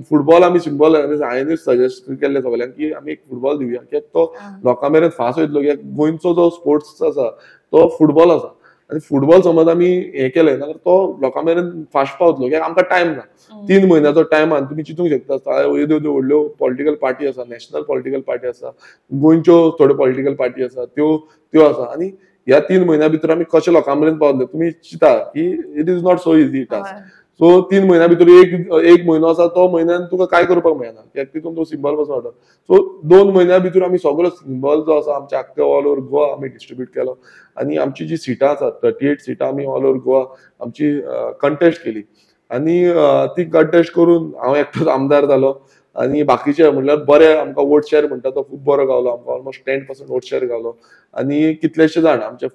फुटबॉल आमी सिंबल हांवें सजेस्ट केल्लें सगळ्यांक की आमी एक फुटबॉल दिवया, कित्याक तो लोकां मेरेन फास्ट वयतलो. कित्याक गोंयचो जो स्पोर्ट्स आसा तो फुटबॉल आसा. आनी फुटबॉल समज आमी हें केलें जाल्यार तो लोकां मेरेन फास्ट पावतलो, कित्याक आमकां टायम ना. 3 म्हयन्याचो टायमान तुमी चिंतूंक शकता. येद्यो व्हडल्यो पॉलिटिकल पार्टी आसा, नॅशनल पॉलिटिकल पार्टी आसा, गोंयच्यो थोड्यो पॉलिटिकल पार्टी आसा, त्यो आसा. आनी ह्या 3 म्हयन्या भितर आमी कशे लोकां मेरेन पावतले तुमी चिंता की it is not so easy task. So 3 म्हयन्या भितर एक म्हयनो आसा तो म्हयन्यान तुका काय करपाक मेळना, कित्याक तितून तो सिंबल पासून वाडटा. सो 2 म्हयन्या भितर आमी सगळो सिंबल जो आसा आमच्या आख्ख्या ऑल ओव्हर गोवा आमी डिस्ट्रीब्यूट केलो. आनी आमची जी सिटां आसात 38 सिटां आमी ऑल ओव्हर गोवा आमची कंटेस्ट केली. आनी ती कंटेस्ट करून हांव एकटोच आमदार जालो. आनी बाकीचे म्हणल्यार बरे आमकां वोट शेअर म्हणटा तो खूब बरो गावलो. आमकां ऑलमोस्ट 10% वोट शेअर गावलो. आनी कितलेशे जाण आमचे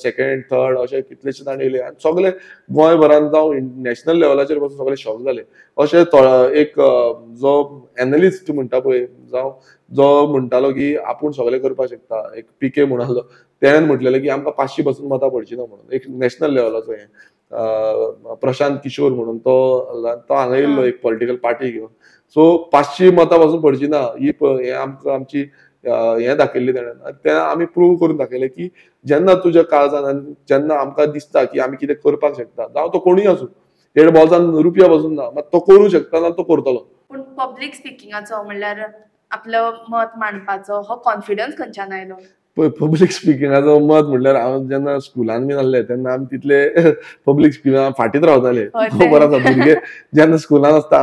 सेकंड थर्ड अशे कितलेशे जाण येयले. आनी सगळे गोंयभरांत जावं नॅशनल लेवलाचेर पासून सगळे शॉक जाले. अशें एक जो एनालिस्ट म्हणटा पळय जावं जो म्हणटालो की आपूण सगळे करपाक शकता, एक पीके म्हणून आसलो, तेणेन म्हटलेलें की आमकां 500 पासून मतां पडची ना म्हणून. एक नॅशनल लेवलाचो हें प्रशांत किशोर म्हणून तो हांगा येयल्लो एक पॉलिटिकल पार्टी घेवन. सो 500 मतां पासून पडची ना ही आमकां आमची हें दाखयल्ली तेणेन. तें आमी प्रूव करून दाखयलें की जेन्ना तुज्या काळजान जेन्ना आमकां दिसता की आमी कितें करपाक शकता, जावं तो कोणूय आसूं, तेणे बोल्सान रुपया पासून ना, मात तो करूं शकता ना तो करतलो. पूण पब्लीक स्पिकिंगाचो म्हणल्यार आपलं मत मांडपाचो हो कॉन्फिडन्स खंयच्यान आयलो? पब्लीक स्पिकिंगाचो मत म्हणल्यार हांव जेन्ना स्कुलान बीन आसलें तेन्ना आमी तितले पब्लीक स्पिकिंगाक फाटीत रावताले. खबर आसा भुरगे जेन्ना स्कुलान आसता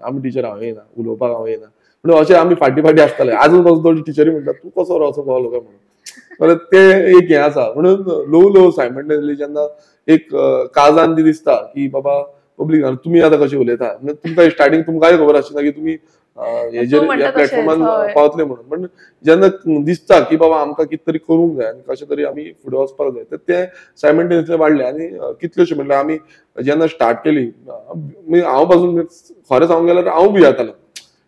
आमी टिचर हांव येना, उलोवपाक हांव येना, पूण अशें आमी फाटी आसताले. आजून पासून थोडी टिचरी म्हणटा तूं कसो रावचो पावलो काय म्हणून. ते एक हें आसा. म्हणून ल्हव सायमल्टेनियसली जेन्ना एक काळजान ती दिसता की बाबा पब्लीक तुमी आतां कशें उलयता, तुमकां स्टार्टींग तुमकांय खबर आसना की तुमी हेजेर ह्या प्लॅटफॉर्मान पावतले म्हणून. पण जेन्ना दिसता की बाबा आमकां कितें तरी करूंक जाय आनी कशें तरी आमी फुडें वचपाक जाय, तर ते सायमल्टेनियसली वाडले. आनी कितल्योश्यो म्हणल्यार आमी जेन्ना स्टार्ट केली हांव पासून खरें सांगूंक गेल्यार हांव भियेतालो.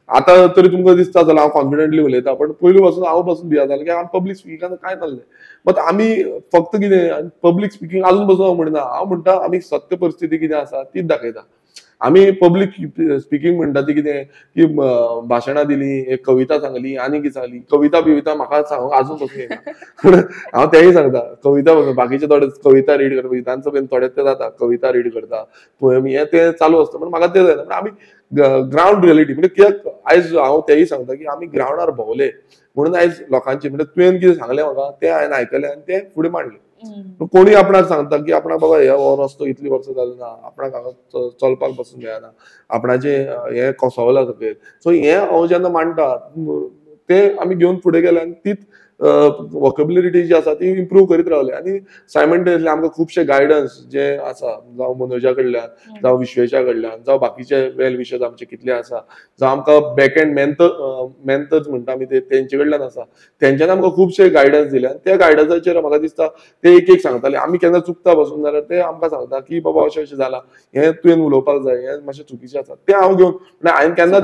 आतां तरी तुमकां दिसता जाल्यार हांव कॉन्फिडंटली उलयता, पण पयलीं पासून हांव पासून भियेतालो की हांव पब्लीक स्पिकिंगान कांय नासलें. बट आमी फक्त कितें पब्लीक स्पिकींग आजून पासून हांव म्हणना, हांव म्हणटा आमी सत्य परिस्थिती कितें आसा तीच दाखयता. आम्ही पब्लीक स्पिकींग म्हणटा ती कितें की भाशणां दिली, एक कविता सांगली आनी कितें सांगली, कविता बिविता म्हाका सांगूंक अजून पासून येना. पूण हांव तेंय सांगता कविता पासून बाकीचे थोडे कविता रीड करता विधानसभेन थोडे ते जाता कविता रीड करता पोयम हे ते चालू असता पण म्हाका ते जायना. पण आमी ग्राउंड रियलिटी म्हणजे कित्याक आयज हांव तेय सांगता की आमी ग्राउंडार भोंवले म्हणून आयज लोकांचे म्हणजे तुवें कितें सांगलें म्हाका तें हांवें आयकलें आनी तें फुडें मांडलें. कोणी आपणाक सांगता की आपणाक बाबा हे रस्तो इतली वर्सां जाली ना, आपणाक हांगा चलपाक बसून मेळना, आपणाचे हे कोसवला सकयल. सो हे हांव जेन्ना मांडटा ते आमी घेवन फुडें गेले आनी तीच वॉकेबुलरी जी आसा ती इम्प्रूव करीत रावले आनी सायमल्टेनियसली आमकां खुबशे गायडन्स जे आसा जावं मनोजा कडल्यान जावं विश्वेशा कडल्यान जावं बाकीचे वेल विशर्स आमचे कितले आसा जावं आमकां बॅक एंड मेंटर्स म्हणटा आमी तेंचे कडल्यान आसा तेंच्यानी आमकां खुबशे गायडन्स दिले आनी त्या गायडन्साचेर म्हाका दिसता ते एक एक सांगताले. आमी केन्ना चुकता बसून जाल्यार ते आमकां सांगता की बाबा अशें अशें जाला हें तुवें उलोवपाक जाय हें मातशें चुकीचें आसा तें हांव घेवन हांवें केन्ना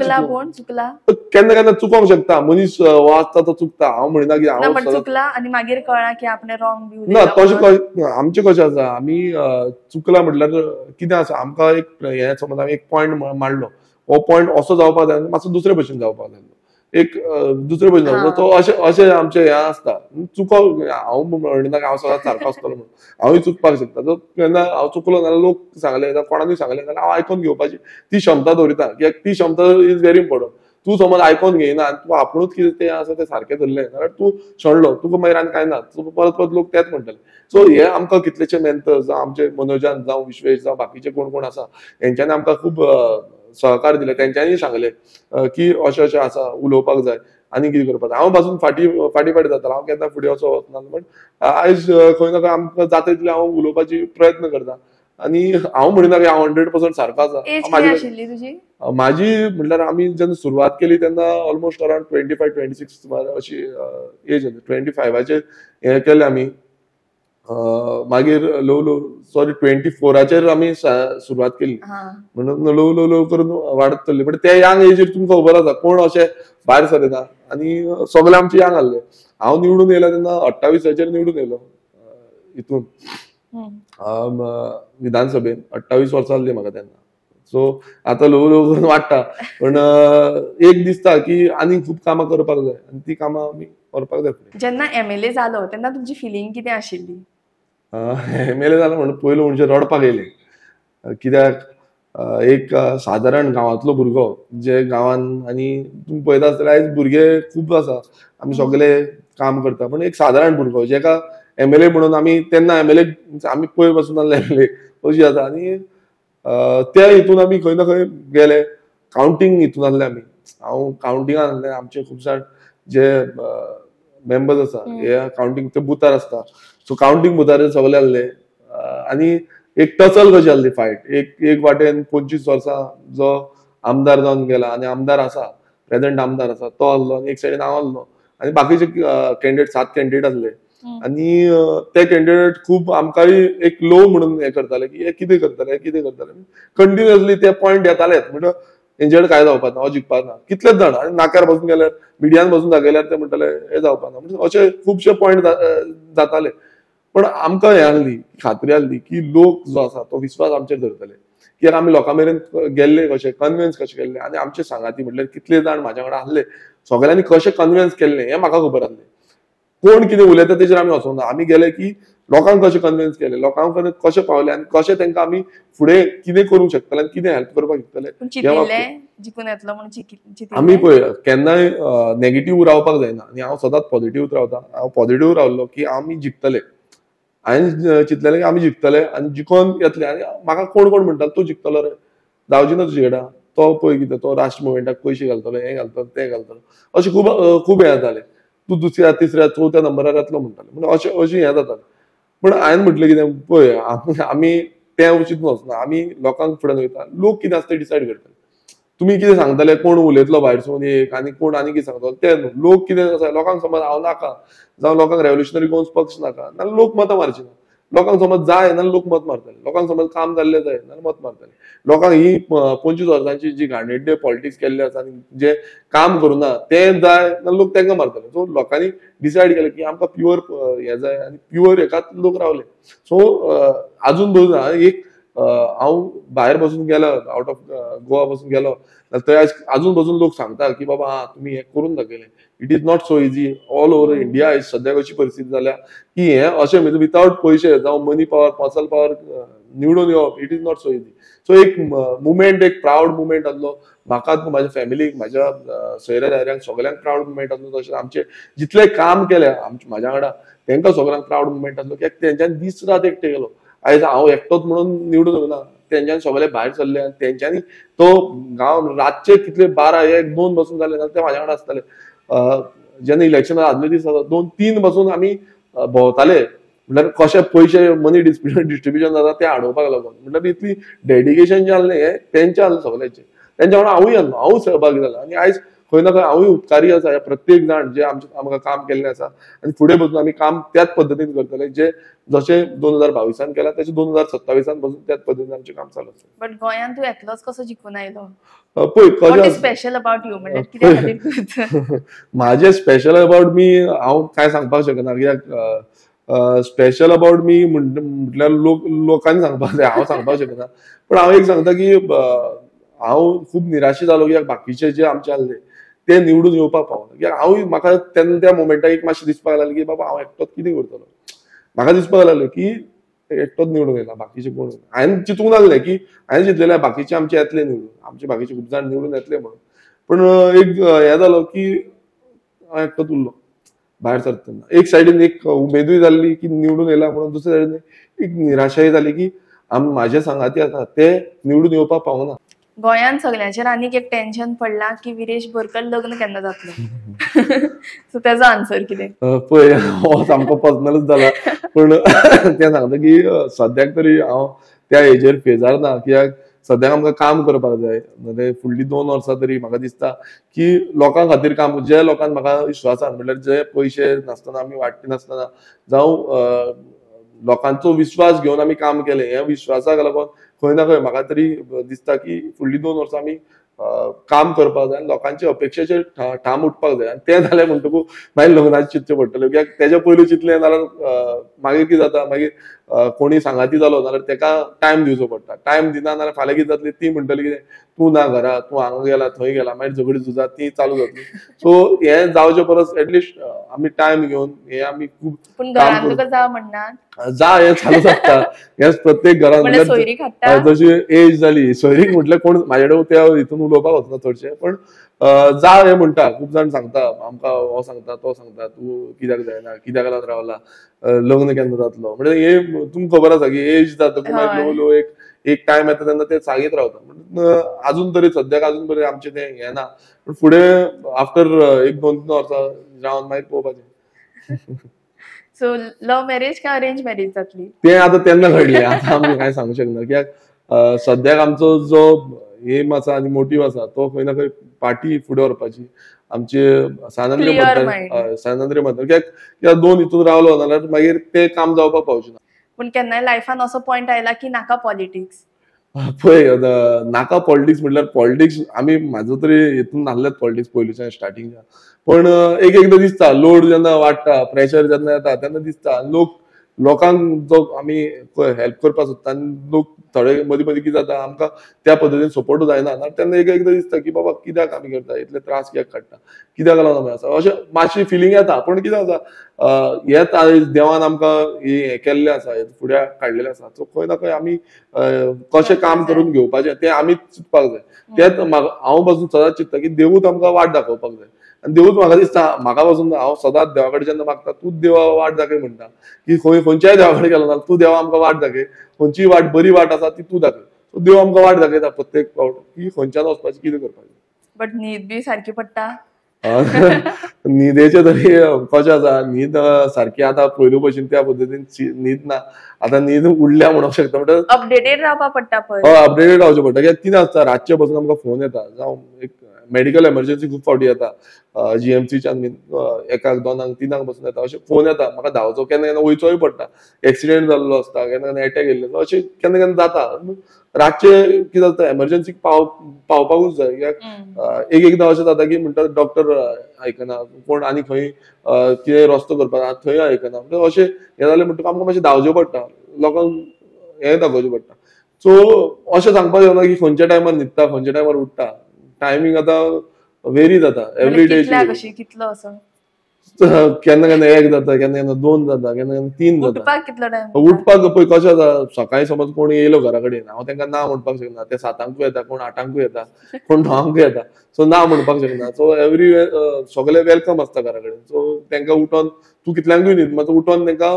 केन्ना केन्ना चुकोंक शकता मनीस हो आसता तो चुकता. हांव म्हणना की चुकला आणि मागीर कळना की आपण रॉंग ना तशें आमचें कशें आसा आमी चुकला म्हटल्यार कितें आसा आमकां एक हें समज हांवें एक पॉयंट मांडलो हो पॉयंट असो जावपाक जाय मातसो दुसरे भशेन जावपाक जाय एक दुसरे भशेन जावपाक तो अशें आमचें हें आसता चुकोवंक हांव म्हणना की हांव सदांच सारको आसतलो म्हणून हांवूय चुकपाक शकता. जर केन्ना हांव चुकलो जाल्यार लोक सांगले जाल्यार कोणानूय सांगलें जाल्यार हांव आयकून घेवपाची ती क्षमता दवरिता कित्याक ती क्षमता इज व्हेरी इम्पॉर्टंट. तूं समज आयकून घेयना आनी तूं आपुणूच कितें तें आसा तें सारकें धरलें जाल्यार तूं शणलो तुका मागीर आनी कांय ना परत परत लोक तेंच म्हणटले. सो हे आमकां कितलेशे मेंटर्स जावं आमचे मनोजान जावं विश्वेश जावं बाकीचे कोण कोण आसा हेंच्यांनी आमकां खूब सहकार दिले. तेंच्यांनी सांगले की अशें अशें आसा उलोवपाक जाय आनी कितें करपाक. हांव पासून फाटी जातालो हांव केन्ना फुडें असो वचना बट आयज खंय ना खंय आमकां जाता तितले हांव उलोवपाची प्रयत्न करता आनी हांव म्हणना की हांव 100% सारको आसा. म्हाजी म्हटल्यार आमी जेन्ना सुरवात केली तेन्ना ऑलमोस्ट अराउंड 25-26 अशी एज 25चे हे केले आमी मागीर ल्हव 24चेर आमी सुरवात केली म्हणून ल्हव करून वाडत चल्ली. बट त्या यंग एजीर तुमकां खबर आसा कोण अशें भायर सरिना आनी सगळे आमचे यंग आहले. हांव निवडून येयला तेन्ना 28चेर निवडून येयलो हितून विधानसभेन 28 वर्सां जाल्ली म्हाका तेन्ना. सो आतां ल्हव करून वाडटा पण एक दिसता की आनी खूब कामां करपाक जाय आनी ती कामां आमी करपाक जाय. जेन्ना MLA जालो तेन्ना तुमची फिलिंग कितें आशिल्ली? MLA जालो म्हणून पयलो म्हणजे रडपाक येयलें कित्याक एक सादारण गांवांतलो भुरगो जे गांवान आनी तुमी पळयता आसतले आयज भुरगे खूब आसा आमी सगळे काम करता पण एक सादारण भुरगो जेका MLA म्हणून आमी तेन्ना MLA आमी पयर पासून नासले MLA अशी आसा आनी त्या हितून आमी खंय ना खंय गेले कावंटींग हितून आसले आमी. हांव कावंटिंगान आसले आमचे खूब जाण जे मेंबर्स आसा हे कावंटींग ते बुथार आसता सो कावंटींग बुथार सगळे आसले आनी एक टसल कशी आसली फायट एक वाटेन 25 वर्सां जो आमदार जावन गेला आनी आमदार आसा प्रेझेंट आमदार आसा तो आसलो आनी एक सायडीन हांव आसलो आनी बाकीचे कॅन्डिडेट 7 कॅन्डिडेट आसले आनी ते कॅन्डिडेट खूब आमकांय एक लो म्हणून हे करताले की हे कितें करताले कंटिन्युअसली ते पॉयंट येतालेच म्हणजे हेंचेड काय जावपाक ना हो जिखपाक ना कितलेच जाण आनी नाक्यार बसून गेल्यार मिडियान बसून दाखयल्यार ते म्हणटाले हे जावपाक ना म्हणजे अशे खुबशे पॉयंट जाताले. पण आमकां हे आसली खात्री आसली की लोक जो आसा तो विश्वास आमचेर धरतले कित्याक आमी लोकां मेरेन गेल्ले कशे कन्विन्स कशे केल्ले आनी आमचे सांगाती म्हटल्यार कितले जाण म्हाज्या वांगडा आसले सगळ्यांनी कशे कन्विन्स केल्ले हें म्हाका खबर आसलें. कोण कितें उलयता तेजेर आमी वचोना आमी गेले की लोकांक कशें कन्विन्स केले लोकांक कशें पावले आनी कशें तांकां आमी फुडें कितें करूंक शकतले आनी कितें हेल्प करपाक शकतले. आमी पळय केन्नाय नेगेटीव रावपाक जायना आनी हांव सदांच पॉझिटिव्ह रावता. हांव पॉझिटिव्ह रावल्लो की आमी जिखतले हांवें चिंतलेलें की आमी जिखतले आनी जिखोन येतले आनी म्हाका कोण कोण म्हणटालो तूं जिखतलो रे जावची ना तुजे कडेन तो पळय कितें तो राष्ट्र मुवमेंटाक पयशे घालतलो हें घालतलो तें घालतलो अशें खूब हें जातालें तूं दुसऱ्या तिसऱ्या चवथ्या नंबरार येतलो म्हणटाले म्हणजे अशें हें जातालें. पण हांवें म्हटलें कितें पळय आमी तें उचित वचना आमी लोकांक फुडें वयता लोक कितें आसता तें डिसायड करतले. तुमी कितें सांगतले कोण उलयतलो भायरसून एक आनी कोण आनी कितें सांगतलो तें न्हू लोक कितें आसा लोकांक समज हांव नाका जावं लोकांक रेव्होल्युशनरी गोवन्स पक्ष नाका नाल्यार लोक मतां मारची ना. लोकांक समज जाय नाल्यार लोक मत मारतले लोकांक समज काम जाल्लें जाय नाल्यार मत मारतले. लोकांक ही 25 वर्सांची जी घाणेरडे पॉलिटिक्स केल्ले आसा आनी जे काम करूना तें जाय नाल्यार लोक तांकां मारतले. सो लोकांनी डिसायड केलें की आमकां प्युअर हें जाय आनी प्युअर हेकाच लोक रावले. सो आजून बघूना एक हांव भायर बसून गेलो, आउट ऑफ गोवा बसून गेलो थंय अजून बसून लोक सांगता की बाबा तुम्ही हे करून दाखयलें. It is not so easy. All over India आयज सद्याक अशी परिस्थिती जाल्या की हे अशें विदाउट पयशे जावं मनी पॉवर मसल पॉवर निवडून येवप it is not so easy. So एक मुवमेंट, एक प्राऊड मुवमेंट आसलो म्हाका, म्हाज्या फॅमिलीक, म्हाज्या सोयऱ्या धायऱ्यांक सगळ्यांक प्राऊड मुवमेंट आसलो. तशेंच आमचे जितले काम केले म्हाज्या वांगडा तांकां सगळ्यांक प्राऊड मुवमेंट आसलो कित्याक तेंच्यांनी दीस रात एकटे गेलो. आयज हांव एकटोच म्हणून निवडून येवना, तेंच्यांनी सगळे भायर सरले आनी तेंच्यांनी तो गांव रातचे कितले 12-1-2 बसून जाले जाल्यार ते म्हाज्या वांगडा आसताले. जेन्ना इलेक्शना आदले दीस 2-3 बसून आमी भोंवताले म्हटल्यार कशे पयशे मनी डिस्ट्रिब्युशन जाता ते हाडोवपाक लागून. म्हटल्यार इतली डेडिकेशन जे आसलें हे तेंचे आसलें सगळ्यांचे. तेंच्या वांगडा हांवूय आसलो, हांवूय सहभागी जालो आनी आयज खंय ना खंय हांवूय उपकारी आसा. प्रत्येक जाण जे आमकां काम केल्लें आसा आनी फुडें बसून आमी काम त्याच पद्दतीन करतले जे जशें 2022 केला तशें 2027 बसून त्याच पद्दतीन आमचें काम चालू आसा. बट गोंयांत तूं एकलोच कसो जिखून आयलो? पळय what is special about you? म्हणजे कित्या खातीर म्हाजें स्पेशल अबाउट मी हांव कांय सांगपाक शकना कित्याक स्पेशल अबाउट मी म्हटल्यार लोकांनी सांगपाक जाय, हांव सांगपाक शकना. पण हांव एक सांगता की हांव खूब निराशी जालो कित्याक बाकीचे जे आमचे आसले ते निवडून येवपाक पावना. कित्याक हांवूय म्हाका तेन्ना त्या मोमेंटाक एक मातशें दिसपाक लागलें की बाबा हांव एकटोच कितें करतलो. म्हाका दिसपाक लागलें की एकटोच निवडून येयला, बाकीचे कोण. हांवें चिंतूंक लागलें की हांवें चिंतलेलें बाकीचे आमचे येतले निवडून, आमचे बाकीचे खूब जाण निवडून येतले म्हणून. पण एक हें जालो की हांव एकटोच उरलो भायर सरतना. एक सायडीन एक उमेदूय जाल्ली की निवडून येयला म्हणून, दुसरे सायडीन एक निराशाय जाली की म्हाजे सांगाती आसा ते निवडून येवपाक पावना. गोंयांत सगळ्यांचेर आनीक एक टेन्शन पडलां की विरेश बोरकर लग्न केन्ना जातलो. सो तेजो आन्सर कितें? पळय हो सामको पर्सनलच जाला. पण ते सांगता की सद्याक तरी हांव त्या हेजेर फेजार ना कित्याक सद्याक आमकां काम करपाक जाय. म्हणजे फुडलीं 2 वर्सां तरी म्हाका दिसता की लोकां खातीर काम, जे लोकांक म्हाका विश्वासान म्हटल्यार जे पयशे नासतना आमी वाडटे नासतना जावं लोकांचो विश्वास घेवन आमी काम केलें, ह्या विश्वासाक लागून खंय ना खंय म्हाका तरी दिसता की फुडलीं 2 वर्सां आमी काम करपाक जाय आनी लोकांचे अपेक्षेचेर ठाम उठपाक जाय. आनी तें जालें म्हणटकूच मागीर लग्नाचें चिंतचें पडटलें. कित्याक तेच्या पयलीं चिंतलें जाल्यार मागीर कितें जाता, मागीर कोणी सांगाती जालो जाल्यार तेका टायम दिवचो पडटा. टायम दिना जाल्यार फाल्यां कितें जातलें, ती म्हणटली कितें तूं ना घरा, तूं हांगा गेला थंय गेला, मागीर झगडीं झुजां ती चालू जातली. सो हें जावचे परस एटलिस्ट आमी टायम घेवन हें आमी खूब पूण घरान तुका जा म्हणनात? जा हें चालूच आसता. हें प्रत्येक घरान म्हळ्यार सोयरीक हाडटा? जशी एज जाली सोयरीक म्हटल्यार कोण म्हाजे कडेन त्या हितून उलोवपाक वचना चडशे. पण जा हें म्हणटा, खूब जाण सांगता आमकां, हो सांगता तो सांगता तूं कित्याक जायना, कित्याक लागून रावला, लग्न केन्ना जातलो. म्हणजे हे तुमकां खबर आसा की एज जातकूच मागीर ल्हव ल्हव एक टायम येता तेन्ना ते सांगीत रावता. अजून तरी सद्याक अजून तरी आमचें तें हें ना. पण फुडें आफ्टर 1-2-3 वर्सां जावन मागीर पळोवपाचें. सो लव्ह मॅरेज काय अरेंज मॅरेज जातली? ते आतां तेन्ना घडलें, आतां आमी कांय सांगूंक शकना. कित्याक सद्याक आमचो जो एम आसा आनी मोटीव आसा तो खंय ना खंय पार्टी फुडें व्हरपाची. आमचे सानंद्री मतदार कित्याक 2 हितून रावलो जाल्यार मागीर तें काम जावपाक पावचें ना. पूण केन्नाय लायफान असो पॉयंट आयला की नाका पॉलिटिक्स? पळय नाका पॉलिटिक्स म्हटल्यार पॉलिटिक्स आमी म्हाजो तरी हितून नासलेंच पॉलिटिक्स पयलींच्यान स्टार्टिंगच्यान. पण एकदां दिसता लोड जेन्ना वाडटा, प्रेशर जेन्ना येता तेन्ना दिसता लोकांक जो आमी हेल्प करपाक सोदता आनी लोक थोडे मदीं मदीं कितें जाता आमकां त्या पद्दतीन सपोर्ट जायना. तेन्ना एकदां दिसता की बाबा कित्याक आमी करता, इतले त्रास कित्याक काडटा, कित्याक लागून आमी आसा, अशें मातशी फिलींग येता. पण कितें आसा हेच देवान आमकां हें केल्लें आसा, फुड्या काडलेलें आसा. सो खंय ना खंय आमी कशें काम करून घेवपाचें तें आमीच चिंतपाक जाय. तेंच हांव पासून सदांच चिंतता की देवूच आमकां वाट दाखोवपाक जाय. आनी देवूच म्हाका दिसता, म्हाका पासून हांव सदांच देवा कडेन जेन्ना मागता तूंच देवा वाट दाखय म्हणटा की खंयच्याय देवा कडेन गेलो जाल्यार तूं देवा आमकां वाट दाखय, खंयची वाट बरी वाट आसा ती तूं दाखय. सो देव आमकां वाट दाखयता प्रत्येक फावट की खंयच्यान वचपाचें, कितें करपाचें. बट न्हीद बी सारकी पडटा? न्हिदेचे तरी कशें आसा, न्हीद सारकी आतां पयलू भशेन त्या पद्दतीन न्हीद ना. आतां न्हीद उडल्या म्हणूक शकता. म्हणल्यार अपडेटेड रावपाक पडटा पळय. हय, अपडेटेड रावचें पडटा. कित्याक कितें आसता, रातचे पासून आमकां फोन येता, जावं एक मेडिकल एमर्जन्सी खूब फावटी येता. GMCच्यान एकाक 2 3 पासून येता, अशे फोन येता. म्हाका धांवचो केन्ना केन्ना वयचोय पडटा. एक्सिडेंट जाल्लो आसता, केन्ना केन्ना अटॅक येयल्लो, अशें केन्ना केन्ना जाता. रातचे कितें जाता, एमर्जन्सीक पावपाकूच जाय. कित्याक एकदां अशें जाता की म्हणटा डॉक्टर आयकना, कोण आनी खंय कितें रस्तो करपाक थंय आयकना. अशें हें जालें म्हणटकूच आमकां मातशें धांवचें पडटा, लोकांक हें दाखोवचें पडटा. सो अशें सांगपाक जायना की खंयच्या टायमार न्हिदता खंयच्या टायमार उठता. टायमींग आतां वेरी जाता एवरी डे. कितलो असो केन्ना केन्ना 1 जाता, केन्ना केन्ना 2 जाता, केन्ना केन्ना 3 जाता. उठपाक कितलो टाइम उठपाक पळय कशें जाता, सकाळी समज कोण येयलो घरा कडेन, हांव तांकां ना म्हणपाक शकना. ते 7 येता, कोण 8 येता, कोण 9 येता. सो ना म्हणपाक शकना. सो एवरी सगळे वेलकम आसता घरा कडेन. सो तांकां उठोन तूं कितल्यांकूय न्हीद, मात उठोन तांकां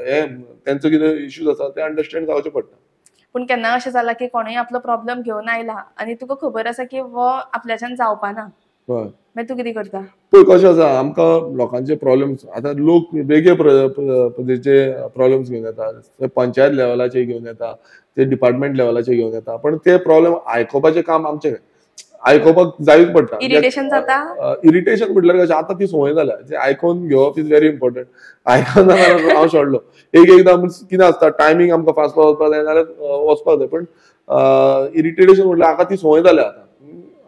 हे तेंचो कितें इश्यूज आसा ते अंडरस्टँड जावचें पडटा. पूण केन्ना अशें जाला की कोणूय आपलो प्रॉब्लेम घेवन आयला आनी तुका खबर आसा की वो आपल्याच्यान जावपाना, हय. मागीर तूं कितें करता? पळय कशें आसा, आमकां लोकांचे प्रॉब्लेम्स आतां लोक वेगळे पद्धतीचे प्रॉब्लेम्स घेवन येता. ते पंचायत लेवलाचे घेवन येता, ते डिपार्टमेंट लेवलाचे घेवन येता. पण ते प्रॉब्लेम आयकोपाचें काम आमचें. आयकोपाक जायूच पडटा. इरिटेशन जाता? इरिटेशन म्हटल्यार कशें, आतां ती संवय जाल्या. जे आयकोन घेवप इज व्हेरी इम्पॉर्टंट. आयकना जाल्यार हांव सोडलो. एकदां कितें आसता, टायमींग आमकां फास्ट वचपाक जाय जाल्यार वचपाक जाय. पण इरिटेशन म्हटल्यार म्हाका ती संवय जाल्या आतां.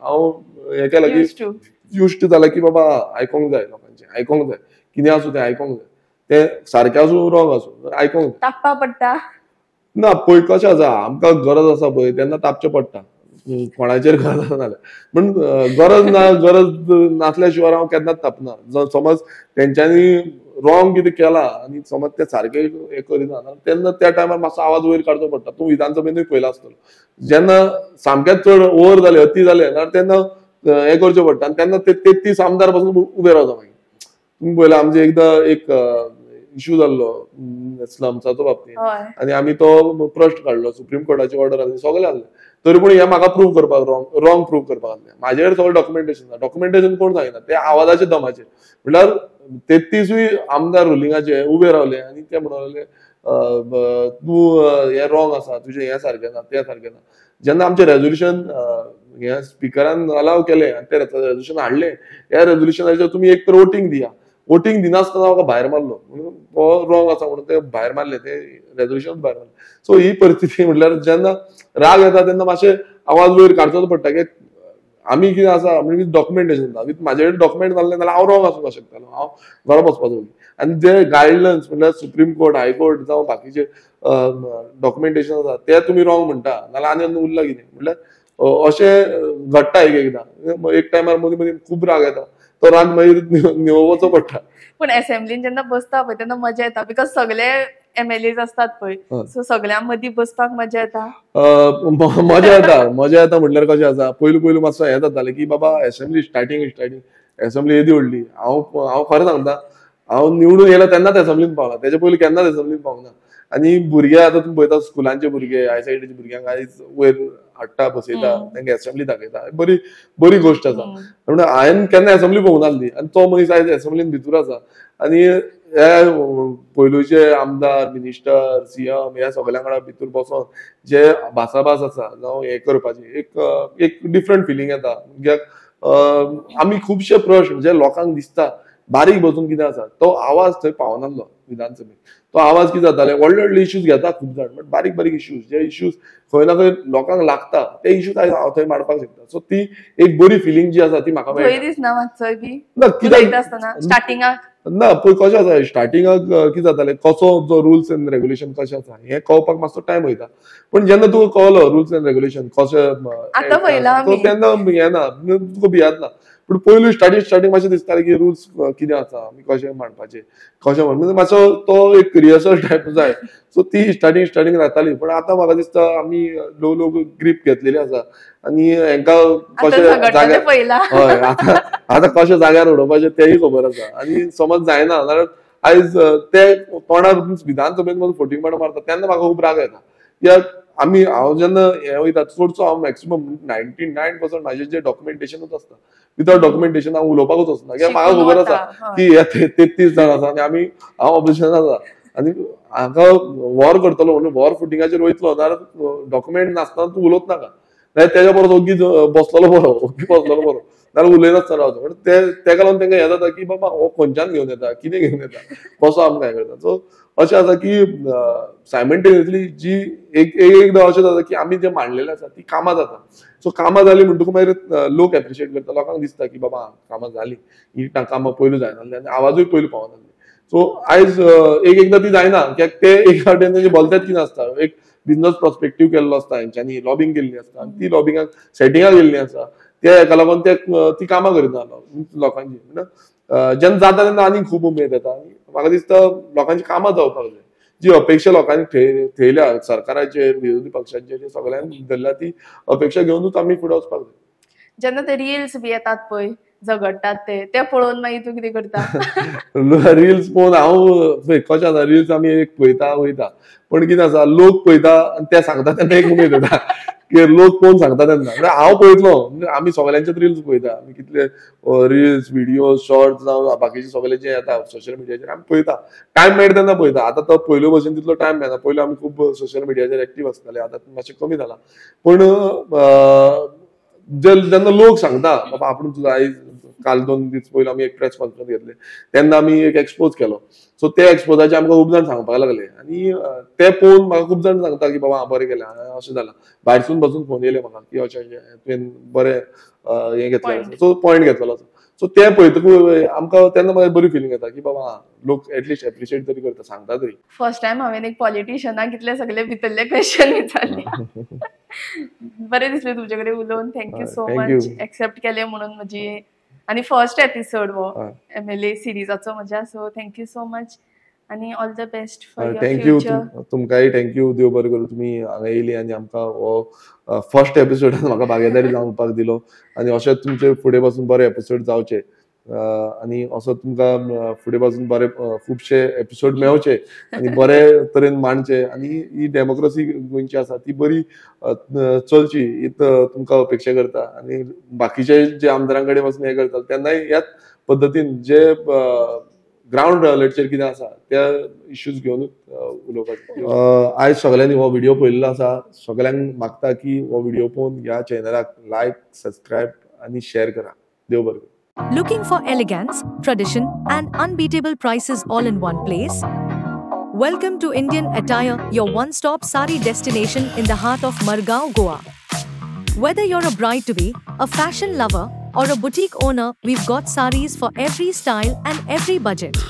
हांव हें केलां की Used to. युश्ड जाला की बाबा आयकोंक जाय, लोकांचें आयकोंक जाय. कितें आसूं तें आयकोंक जाय. तें सारकें आसूं रॉंग आसूं आयकोंक जाय. तापपा पडटा? ना पळय कशें आसा, आमकां गरज आसा पळय तेन्ना तापचें पडटा. कोणाचेर गरज आसा जाल्यार. पण गरज नासल्या शिवाय हांव केन्नाच तापना. समज तेंच्यांनी रॉंग कितें केलां आनी समज ते सारकें हें करिना तेन्ना त्या टायमार मातसो आवाज वयर काडचो पडटा. तूं विधानसभेनूय पळयला आसतलो. जेन्ना सामकेंच चड ओव्हर जालें, अती जालें जाल्यार तेन्ना हें करचें पडटा. आनी तेन्ना 33 आमदार पासून उबे रावता मागीर. तुमी पळयलां आमचे एकदां एक इश्यू जाल्लो स्लम्साचो बाबतींत. हय. आनी आमी तो प्रश्न काडलो. सुप्रीम कोर्टाची ऑर्डर आसली, सगळें आहलें. तरी पूण हें म्हाका प्रूव करपाक रॉंग प्रूव करपाक आहलें. म्हाजे कडेन सगळें डॉक्युमेंटेशन कोण सांगिना. ते आवाजाच्या दमाचेर. म्हटल्यार 33 आमदार रुलिंगाचे उबे रावले आनी ते म्हणून तूं हें रॉंग आसा, तुजें हें सारकें ना, तें सारकें ना. जेन्ना आमचें रेजोल्युशन हे स्पिकरान अलाव केलें आनी ते रेजोल्युशन हाडलें, ह्या रेजोल्युशनाचेर तुमी एक तर वोटींग दिया. वोटींग दिनासतना म्हाका भायर मारलो. म्हणून हो रॉंग आसा म्हणून ते भायर मारले, ते रेजोल्युशन भायर मारलें. सो ही परिस्थिती म्हटल्यार जेन्ना राग येता तेन्ना मातशें आवाज वयर काडचोच पडटा. की आमी कितें आसा म्हणजे डॉक्युमेंटेशन ना. विथ म्हाजे कडेन डॉक्युमेंट नासलें जाल्यार हांव रॉंग आसूंक शकतालो. हांव घरा बसपाचो. आनी जे गायडलायन्स म्हटल्यार सुप्रीम कोर्ट, हायकोर्ट जावं बाकीचे डॉक्युमेंटेशन आसा ते तुमी रॉंग म्हणटा नाल्यार आनी उरलां कितें. म्हटल्यार अशें घडटा एकदां. एक टायमार मदीं मदीं खूब राग येता. तो राग मागीर निवोवचो पडटा. पूण असेंब्लीन जेन्ना बसता पळय तेन्ना मजा येता. बिकॉज सगळे MLAs असतात पळय, सो सगळ्यां मदीं बसपाक मजा येता. मजा येता म्हटल्यार कशें आसा, पयलू मातसो हें जातालें की बाबा असेंब्ली स्टार्टींग असेंब्ली येदी व्हडली. हांव खरें सांगता, हांव निवडून येयला तेन्नाच असेंब्लीन पावला. तेच्या पयलीं केन्नाच असेंब्लीन पावना. आनी भुरगे आतां तुमी पळयता स्कुलांचे भुरगे, आयसायडीचे भुरग्यांक आयज वयर हाडटा, बसयता, तांकां असेंब्ली दाखयता. बरी गोश्ट आसा. म्हणून हांवें केन्ना असेंब्ली पळोवंक नासली आनी तो मनीस आयज असेंब्लीन भितर आसा. आनी हे पयलूचे आमदार, मिनिस्टर, CM ह्या सगळ्यां वांगडा भितर बसोन जे भासाभास आसा जावं हें करपाची एक डिफरंट फिलींग येता. कित्याक आमी खुबशे प्रश्न जे लोकांक दिसता बारीक बसून कितें आसा, तो आवाज थंय पावनासलो विधानसभेत. तो आवाज कितें जाताले, व्हडले इश्यूज घेता खूब जाण, बट बारीक इश्यूज जे इश्यूज खंय ना खंय लोकांक लागता ते इश्यूज आयज हांव थंय मांडपाक शकता. सो ती एक बरी फिलींग जी आसा ती म्हाका भंय मेळटा. दिसना मातसोय बी ना उलयता आसतना स्टार्टिंगाक? ना पळय कशें आसा, स्टार्टिंगाक कितें जातालें, कसो जो रुल्स एंड रेग्युलेशन कशें आसा हें कळपाक मातसो टायम वयता. पण जेन्ना तुका कळलो रुल्स एंड रेग्युलेशन कशें आतां पळयलां आमी. तेन्ना हें ना, तुका भियात ना. पूण पयलू स्टार्टींग मातशें दिसतालें की रुल्स कितें आसा, आमी कशें मांडपाचे, कशें म्हणजे मातसो तो एक रिहर्सल टायप जाय. सो ती स्टार्टींग जाताली. पण आतां म्हाका दिसता आमी ल्हव ग्रीप घेतलेली आसा आनी हांकां कशें पळयलां. हय आतां कशें जाग्यार उडोवपाचें तेंय खबर आसा. आनी समज जायना जाल्यार आयज ते तोंडार विधानसभेन वचून फोटींग मारता तेन्ना म्हाका खूब राग येता. कित्याक हांव जेन्ना हें वयता चडसो हांव मॅक्सिमम 99% म्हाजें जें डॉक्युमेंटेशनूच आसता. विदाउट डॉक्युमेंटेशन हांव उलोवपाकूच वचना. कित्याक म्हाका खबर आसा की हे 33 जाण आसा आनी हांव ऑपोजिशनाक आसा आनी हाका वॉर करतलो म्हणून वॉर फुटिंगाचेर वयतलो जाल्यार डॉक्युमेंट नासतना तूं उलोवच नाका. नाल्यार तेच्या परस ओग्गी बसलेलो बरो नाल्यार उलयनासतना रावचो. पण तेका लागून तांकां हें जाता की बाबा हो खंयच्यान घेवन येता, कितें घेवन येता, कसो आमकां हें करता. सो अशें आसा की सायमल्टेनियसली जी एकदां अशें जाता की आमी जें मांडलेलें आसा ती कामां जाता. सो कामां जाली म्हणटकूच मागीर लोक एप्रिशिएट करता. लोकांक दिसता की बाबा कामां जाली, ही कामां पयलू जायनासली आनी आवाजूय पयलू पावनासली. सो आयज एकदां ती जायना. कित्याक ते एक फावटी बोलतात कितें आसता, एक बिझनेस प्रॉस्पेक्टिव्ह केल्लो आसता हेंच्यांनी लॉबिंग केल्ली आसता आनी ती लॉबिंगाक सेटिंगाक गेल्ली आसा त्या हेका लागून ते ती कामां करिना लोकांची जेन्ना जाता तेन्ना आनीक खूब उमेद येता आनी म्हाका दिसता लोकांची कामां जावपाक जाय जी अपेक्षा लोकांनी थेयल्या सरकाराचेर विरोधी पक्षांचेर सगळ्यांनी धरल्या ती अपेक्षा घेवनूच आमी फुडें वचपाक जाय जेन्ना ते रिल्स बी येतात पळय झगडटात ते पळोवन मागीर तूं कितें करता रिल्स पळोवन हांव कशें आसा रिल्स आमी एक पळयता वयता पण कितें आसा लोक पळयता आनी ते सांगता तेन्ना एक उमेद येता की लोक कोण सांगता तेन्ना हांव पळयतलो आमी सगळ्यांचेच रिल्स पळयता आमी कितले रिल्स व्हिडिओ शॉर्ट्स जावं बाकीचे सगळे जे येता सोशल मिडियाचेर आमी पळयता टायम मेळटा तेन्ना पळयता आतां तो पयलो भशेन तितलो टायम मेळना पयलीं आमी खूब सोशल मिडियाचेर एक्टीव आसताले आतां मातशें कमी जाला पण जेन्ना लोक सांगता बाबा आपूण तुजो आयज काल 2 दीस पयलीं आमी एक प्रेस कॉन्फरन्स घेतले तेन्ना आमी एक एक्सपोज केलो सो त्या एक्सपोजाचे आमकां खूब जाण सांगपाक लागले आनी ते पळोवन म्हाका खूब जाण सांगता की बाबा बरें केलें अशें जालां भायरसून बसून फोन येयले म्हाका की अशें तुवें बरें हें घेतलें सो पॉयंट घेतलो सो ते पळयतकूच आमकां तेन्ना म्हाका बरी फिलींग येता की बाबा लोक एटलिस्ट एप्रिशिएट तरी करता सांगता तरी फर्स्ट टायम हांवें एक पॉलिटिशियनाक इतले सगळे भितरले क्वेश्चन विचारले बरें दिसलें तुमचे कडेन उलोवन थँक्यू सो मच एक्सेप्ट केलें म्हणून म्हजी आणि फर्स्ट एपिसोड वो MLA सिरीजाचो म्हज्या सो थँक्यू सो मच आणि all the best for your thank you future तुमकांय थँक्यू देव बरें करूं तुमी हांगा येयली आनी आमकां हो फर्स्ट एपिसोडान म्हाका भागीदारी जावपाक दिलो आनी अशेंच तुमचे फुडें पासून बरे एपिसोड जावचे आनी असो तुमकां फुडें पासून बरे खुबशे एपिसोड मेळचे आनी बरे तरेन मांडचे आनी ही डेमोक्रेसी गोंयची आसा ती बरी चलची ही तुमकां अपेक्षा करता आनी बाकीचे जे आमदारां कडेन वचून हें करता तेन्नाय ह्याच पद्दतीन जे ग्राउंड लेवलाचेर कितें आसा त्या इश्यूज घेवन उलोवपाक आयज सगळ्यांनी हो व्हिडिओ पळयल्लो आसा सगळ्यांक मागता की हो व्हिडिओ पळोवन ह्या चॅनलाक लायक सबस्क्रायब आनी शेअर करा देव बरें करूं. Looking for elegance, tradition, and unbeatable prices all in one place? Welcome to Indian Attire, your one-stop sari destination in the heart of Margao, Goa. Whether you're a bride-to-be, a fashion lover, or a boutique owner, we've got saris for every style and every budget.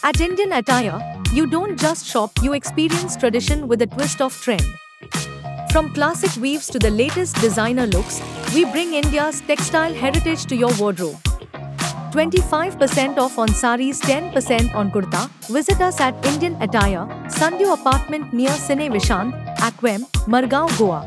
At Indian Attire, you don't just shop, you experience tradition with a twist of trend. From classic weaves to the latest designer looks, we bring India's textile heritage to your wardrobe. 25% off on saris, 10% on kurta. Visit us at Indian Attire, Sandhu Apartment near Cine Vishant, Aquem, Margao, Goa.